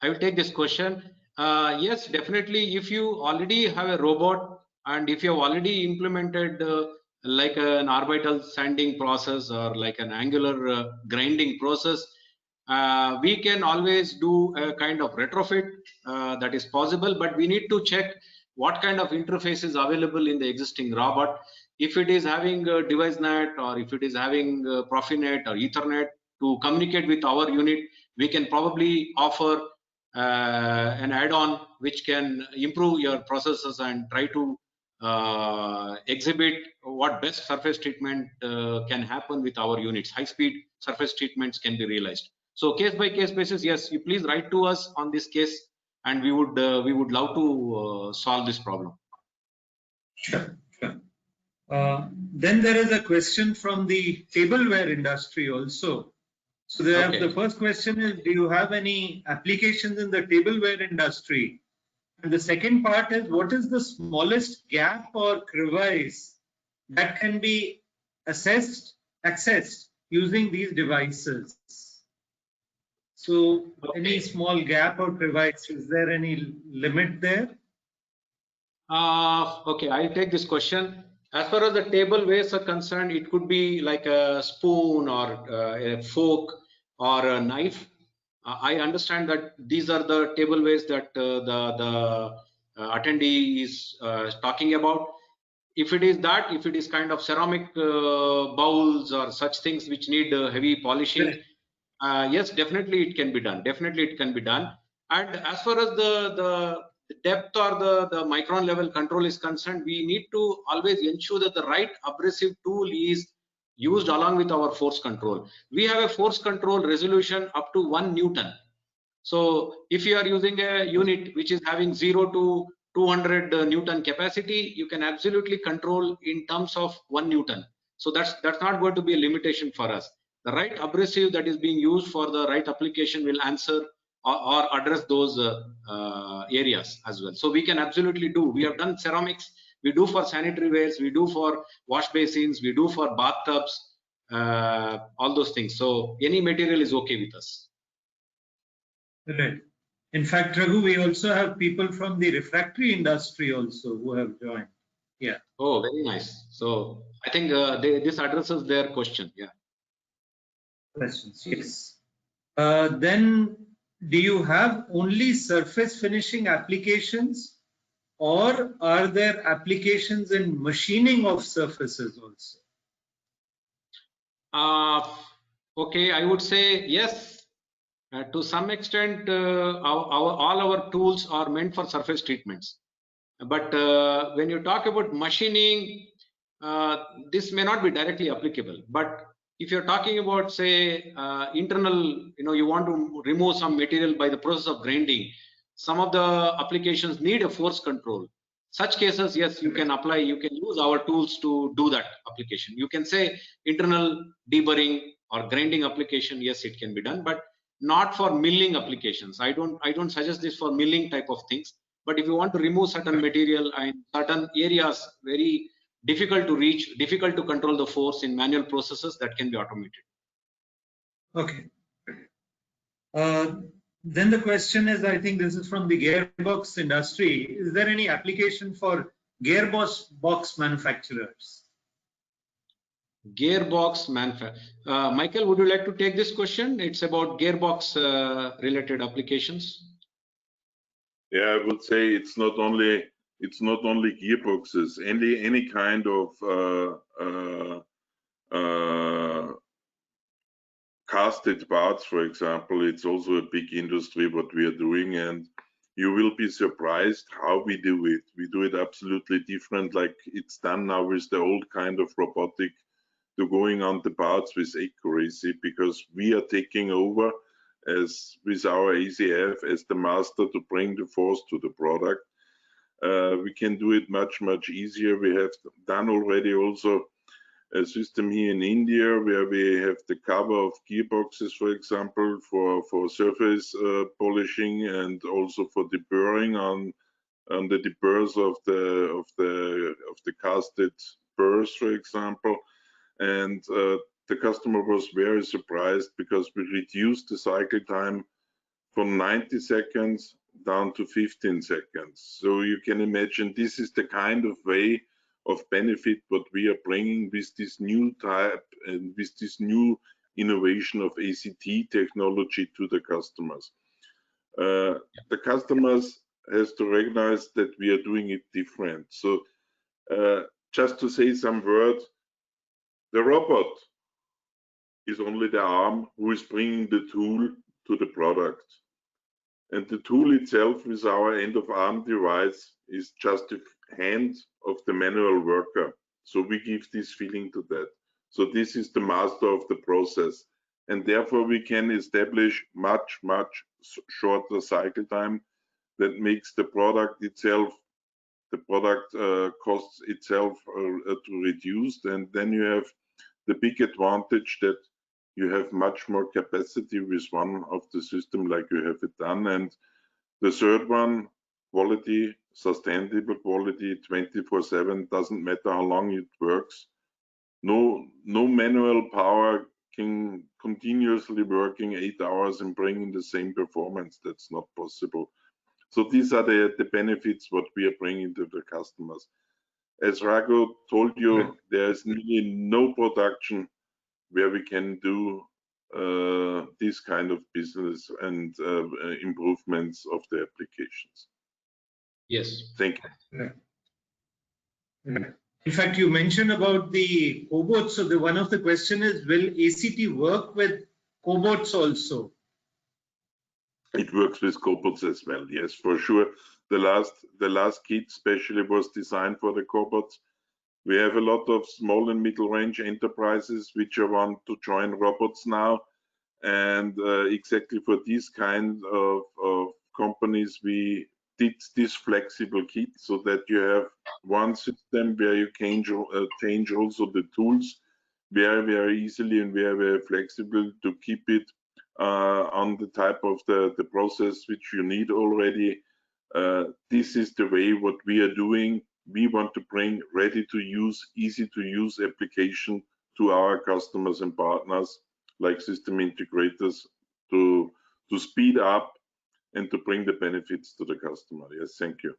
I will take this question. Yes, definitely. If you already have a robot and if you have already implemented like an orbital sanding process or like an angular grinding process, we can always do a kind of retrofit that is possible, but we need to check what kind of interface is available in the existing robot. If it is having a DeviceNet or if it is having Profinet or Ethernet to communicate with our unit, we can probably offer an add-on which can improve your processes and try to exhibit what best surface treatment can happen with our units. High-speed surface treatments can be realized. So case-by-case basis, yes, you please write to us on this case, and we would love to solve this problem. Sure, sure. Then there is a question from the tableware industry also. So the first question is, do you have any applications in the tableware industry? And the second part is, what is the smallest gap or crevice that can be accessed using these devices? So any small gap or crevice, is there any limit there? Okay, I'll take this question. As far as the tablewares are concerned, it could be like a spoon or a fork or a knife. I understand that these are the tablewares that the attendee is talking about. If it is that, if it is kind of ceramic bowls or such things which need heavy polishing, yes, definitely it can be done. Definitely it can be done. And as far as the depth or the micron level control is concerned, we need to always ensure that the right abrasive tool is used along with our force control. We have a force control resolution up to 1 Newton. So if you are using a unit which is having 0 to 200 Newton capacity, you can absolutely control in terms of 1 Newton. So that's not going to be a limitation for us. The right abrasive that is being used for the right application will answer or address those areas as well. So we can absolutely do. We have done ceramics, we do for sanitary wares, we do for wash basins, we do for bathtubs, all those things. So any material is okay with us. Right. In fact, Raghu, we also have people from the refractory industry also who have joined. Yeah. Oh, very nice. So I think this addresses their question. Yeah. Questions, yes. Then do you have only surface finishing applications, or are there applications in machining of surfaces also? Okay, I would say yes. To some extent, all our tools are meant for surface treatments. But when you talk about machining, this may not be directly applicable. But if you're talking about, say, internal, you want to remove some material by the process of grinding, some of the applications need a force control. Such cases, yes, you can apply, you can use our tools to do that application. You can say internal deburring or grinding application, yes, it can be done, but not for milling applications. I don't suggest this for milling type of things. But if you want to remove certain material and certain areas very difficult to reach, difficult to control the force in manual processes, that can be automated. Okay. Then the question is, I think this is from the gearbox industry. Is there any application for gearbox manufacturers? Gearbox manufacturer. Michael, would you like to take this question? It's about gearbox related applications. Yeah, I would say it's not only gearboxes. Any kind of casted parts, for example, it's also a big industry what we are doing, and you will be surprised how we do it. We do it absolutely different, like it's done now with the old kind of robotic, to going on the parts with accuracy, because we are taking over as with our ACF as the master to bring the force to the product. We can do it much easier. We have done already also a system here in India where we have the cover of gearboxes, for example, for surface polishing, and also for deburring on the deburrs of the casted burrs, for example. And the customer was very surprised because we reduced the cycle time from 90 seconds down to 15 seconds. So you can imagine this is the kind of way of benefit what we are bringing with this new type and with this new innovation of ACT technology to the customers. The customers has to recognize that we are doing it different. So just to say some words, the robot is only the arm who is bringing the tool to the product. And the tool itself with our end of arm device is just the hand of the manual worker. So we give this feeling to that. So this is the master of the process. And therefore we can establish much shorter cycle time that makes the product itself, the product costs itself to reduce. And then you have the big advantage that you have much more capacity with one of the system like you have it done. And the third one, quality, sustainable quality, 24/7, doesn't matter how long it works. No manual power can continuously working 8 hours and bringing the same performance. That's not possible. So these are the benefits what we are bringing to the customers. As Rago told you, there is nearly no production where we can do this kind of business and improvements of the applications. Yes. Thank you. In fact, you mentioned about the cobots. So one of the question is, will ACT work with cobots also? It works with cobots as well. Yes, for sure. The last kit especially was designed for the cobots. We have a lot of small and middle range enterprises which want to join robots now, and exactly for these kind of companies we did this flexible kit so that you have one system where you can change also the tools very easily and very flexible to keep it on the type of the process which you need already. This is the way what we are doing. We want to bring ready to use, easy to use application to our customers and partners like system integrators to speed up and to bring the benefits to the customer. Yes, thank you.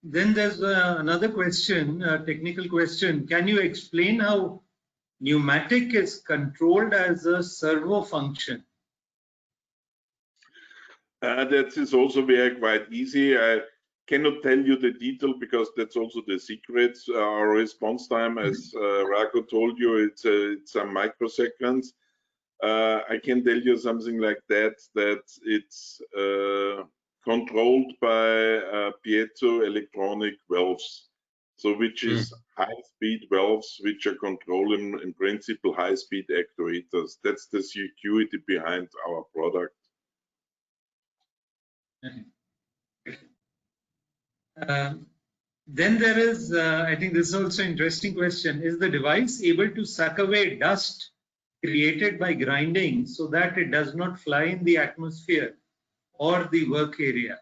Then there's another question, a technical question. Can you explain how pneumatic is controlled as a servo function? That is also quite easy. I cannot tell you the detail because that's also the secret. Our response time, as Rago told you, it's some microseconds. I can tell you something like that it's controlled by piezoelectronic valves, so which is high-speed valves which are controlling in principle high-speed actuators. That's the security behind our product. Then there is, I think this is also an interesting question. Is the device able to suck away dust created by grinding so that it does not fly in the atmosphere or the work area?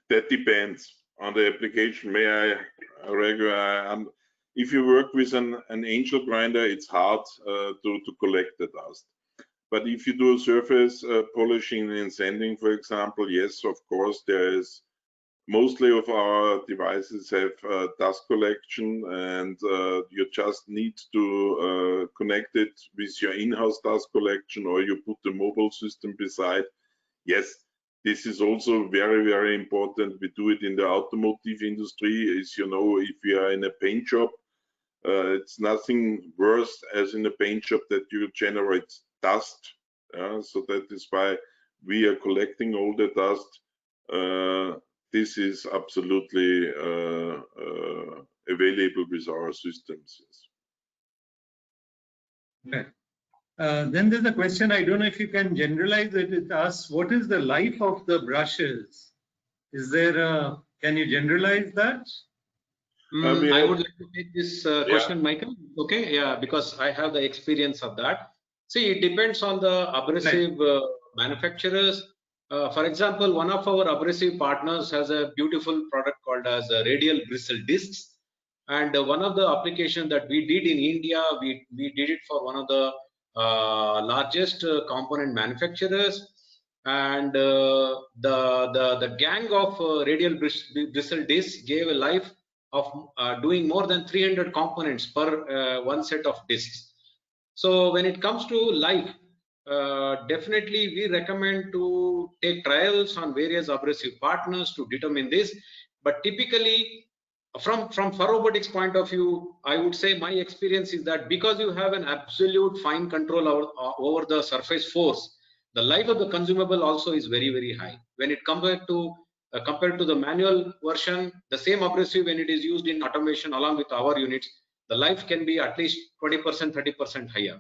That depends on the application. May I, Rego, if you work with an angel grinder, it's hard to collect the dust. But if you do surface polishing and sanding, for example, yes, of course, there is mostly of our devices have dust collection, and you just need to connect it with your in-house dust collection, or you put the mobile system beside. Yes, this is also very, very important. We do it in the automotive industry. As you know, if you are in a paint shop, it's nothing worse as in a paint shop that you generate dust. So that is why we are collecting all the dust. This is absolutely available with our systems. Okay. Then there's a question, I don't know if you can generalize it. It asks, what is the life of the brushes? Is there a, can you generalize that? I would like to take this question, Michael. Okay, yeah, because I have the experience of that. See, it depends on the abrasive manufacturers. For example, one of our abrasive partners has a beautiful product called as radial bristle discs. And one of the applications that we did in India, we did it for one of the largest component manufacturers. And the gang of radial bristle discs gave a life of doing more than 300 components per one set of discs. So when it comes to life, definitely we recommend to take trials on various abrasive partners to determine this. But typically, from FerRobotics point of view, I would say my experience is that because you have an absolute fine control over the surface force, the life of the consumable also is very, very high. When it compared to the manual version, the same abrasive, when it is used in automation along with our units, the life can be at least 20%, 30% higher.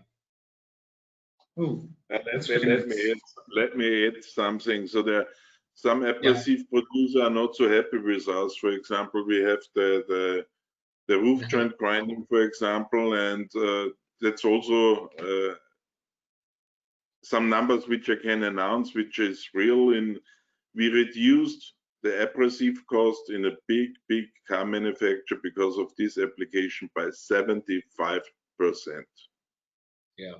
Oh, let me add something. So there, some abrasive producers are not so happy with us. For example, we have the roof joint grinding, for example, and that's also some numbers which I can announce, which is real. We reduced the abrasive cost in a big car manufacturer because of this application by 75%. Yeah.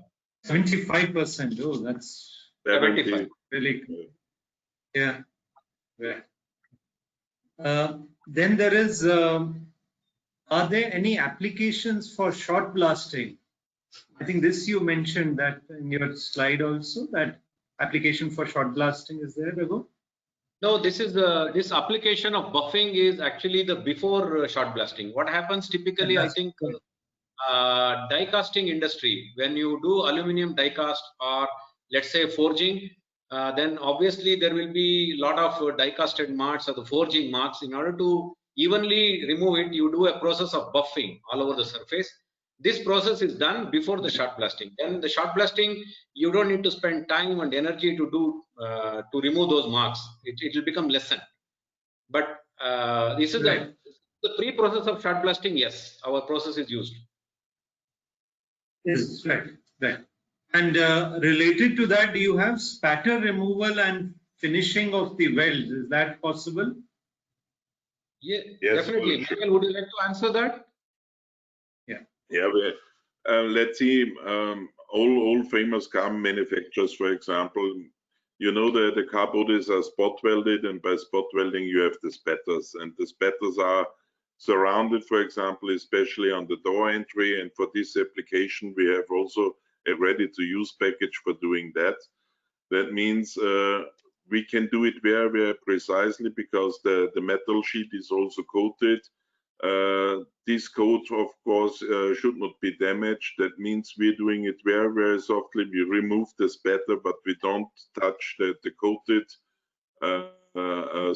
75%. Oh, that's 75. really good. Yeah. Yeah. Then there is, are there any applications for short blasting? I think this you mentioned that in your slide also, that application for short blasting is there, Raghu? No, this is this application of buffing is actually the before short blasting. What happens typically, I think, die casting industry, when you do aluminum die cast or let's say forging, then obviously there will be a lot of die casted marks or the forging marks. In order to evenly remove it, you do a process of buffing all over the surface. This process is done before the shot blasting. Then the shot blasting, you don't need to spend time and energy to do to remove those marks. It will become lessened. But this is the pre-process of shot blasting. Yes, our process is used. Yes, right. And related to that, do you have spatter removal and finishing of the welds? Is that possible? Yeah, yes, definitely. Sure. Michael, would you like to answer that? Yeah, let's see. All famous car manufacturers, for example, you know the car bodies are spot welded, and by spot welding you have the spatters, and the spatters are surrounded, for example, especially on the door entry. And for this application, we have also a ready-to-use package for doing that. That means we can do it very, very precisely because the metal sheet is also coated. This coat, of course, should not be damaged. That means we're doing it very, very softly. We remove the spatter, but we don't touch the coated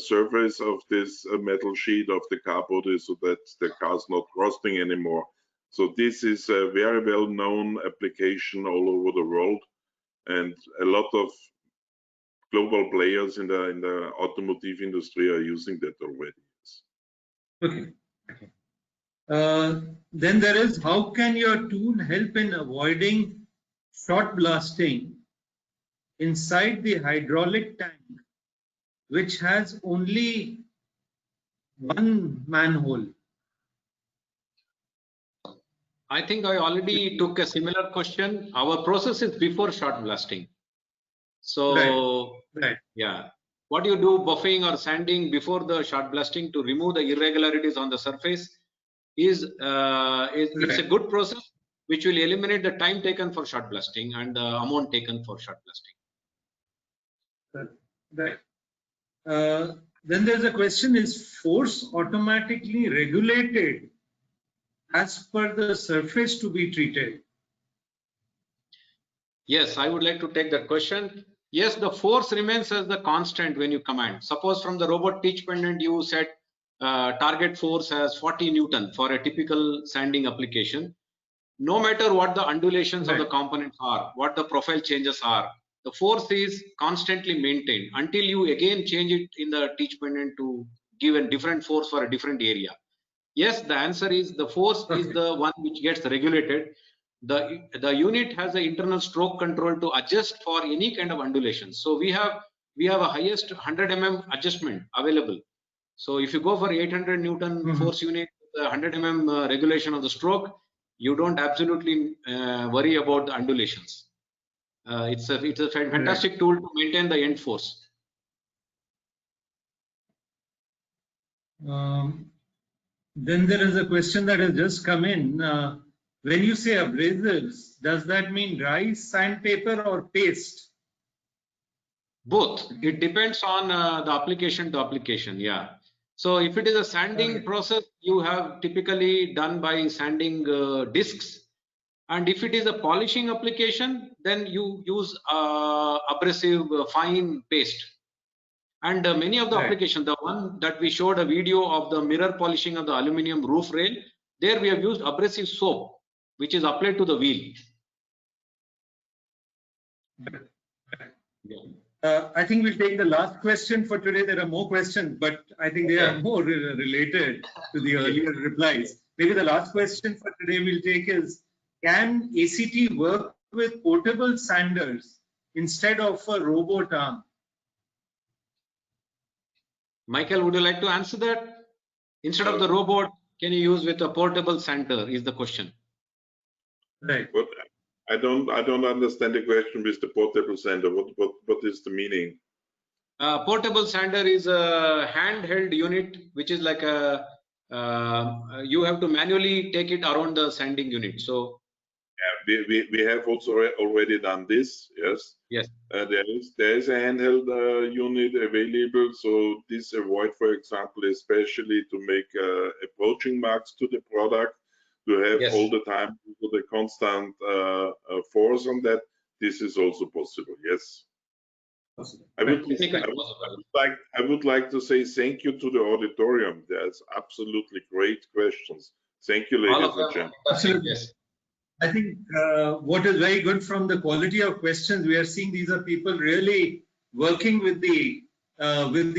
surface of this metal sheet of the car body, so that the car is not rusting anymore. So this is a very well-known application all over the world, and a lot of global players in the automotive industry are using that already. Okay. Then there is, how can your tool help in avoiding short blasting inside the hydraulic tank, which has only one manhole? I think I already took a similar question. Our process is before short blasting. So, right. Yeah. what you do, buffing or sanding before the shot blasting to remove the irregularities on the surface is a good process which will eliminate the time taken for shot blasting and the amount taken for shot blasting. Right. Then there's a question: is force automatically regulated as per the surface to be treated? Yes, I would like to take that question. Yes, the force remains as the constant when you command. Suppose from the robot teach pendant you set target force as 40 Newton for a typical sanding application. No matter what the undulations of the components are, what the profile changes are, the force is constantly maintained until you again change it in the teach pendant to give a different force for a different area. Yes, the answer is the force is the one which gets regulated. The unit has an internal stroke control to adjust for any kind of undulation. So we have a highest 100 mm adjustment available. So if you go for 800 Newton force unit, the 100 mm regulation of the stroke, you don't absolutely worry about the undulations. It's a fantastic tool to maintain the end force. Then there is a question that has just come in. When you say abrasives, does that mean dry sandpaper or paste? Both. It depends on the application to application. Yeah. So if it is a sanding process, you have typically done by sanding discs. And if it is a polishing application, then you use abrasive fine paste. And many of the applications, the one that we showed a video of the mirror polishing of the aluminum roof rail, there we have used abrasive soap, which is applied to the wheel. I think we'll take the last question for today. There are more questions, but I think they are more related to the earlier replies. Maybe the last question for today we'll take is, can ACT work with portable sanders instead of a robot arm? Michael, would you like to answer that? Instead of the robot, can you use with a portable sander is the question. Right. But I don't understand the question with the portable sander. What is the meaning? Portable sander is a handheld unit, which is like a you have to manually take it around the sanding unit. So yeah, we have also already done this. Yes. Yes. There is a handheld unit available. So this avoid, for example, especially to make approaching marks to the product, to have all the time the constant force on that. This is also possible. Yes. I would like to say thank you to the auditorium. There's absolutely great questions. Thank you, ladies and gentlemen. Absolutely. Yes. I think what is very good from the quality of questions, we are seeing these are people really working with the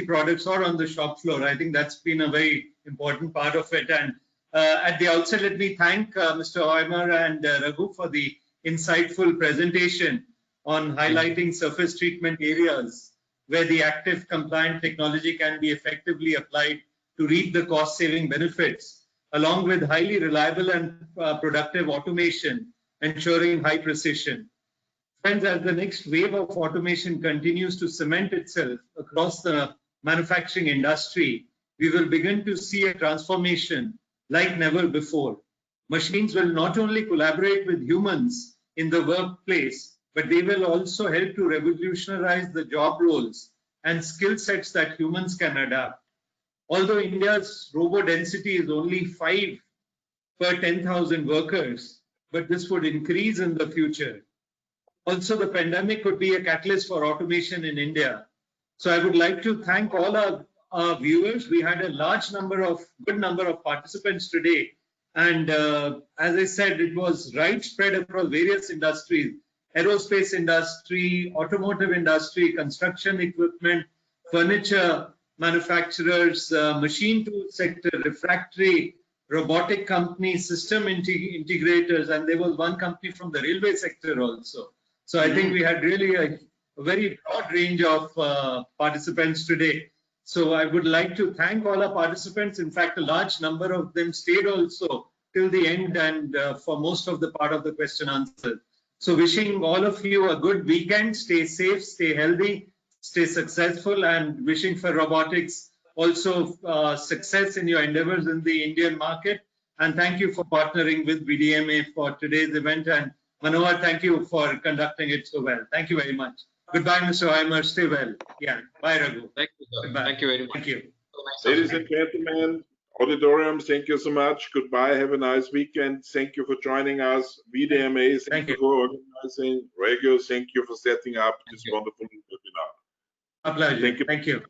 products or on the shop floor. I think that's been a very important part of it. And at the outset, let me thank Mr. Oimer and Raghu for the insightful presentation on highlighting surface treatment areas where the active compliant technology can be effectively applied to reap the cost-saving benefits, along with highly reliable and productive automation, ensuring high precision. Friends, as the next wave of automation continues to cement itself across the manufacturing industry, we will begin to see a transformation like never before. Machines will not only collaborate with humans in the workplace, but they will also help to revolutionize the job roles and skill sets that humans can adapt. Although India's robo density is only 5 per 10,000 workers, but this would increase in the future. Also, the pandemic could be a catalyst for automation in India. So I would like to thank all our viewers. We had a good number of participants today. And as I said, it was widespread across various industries: aerospace industry, automotive industry, construction equipment, furniture manufacturers, machine tool sector, refractory, robotic companies, system integrators, and there was one company from the railway sector also. So I think we had really a very broad range of participants today. So I would like to thank all our participants. In fact, a large number of them stayed also till the end and for most of the part of the question answer. So wishing all of you a good weekend. Stay safe, stay healthy, stay successful, and wishing FerRobotics also success in your endeavors in the Indian market. And thank you for partnering with VDMA for today's event. And Manohar, thank you for conducting it so well. Thank you very much. Goodbye, Mr. Heimer. Stay well. Yeah. Bye, Raghu. Thank you, sir. Goodbye. Thank you very much. Thank you. Nice Ladies and gentlemen, auditorium, thank you so much. Goodbye. Have a nice weekend. Thank you for joining us. VDMA, thank you for organizing. Regio, thank you for setting up this wonderful webinar. A pleasure. Thank you.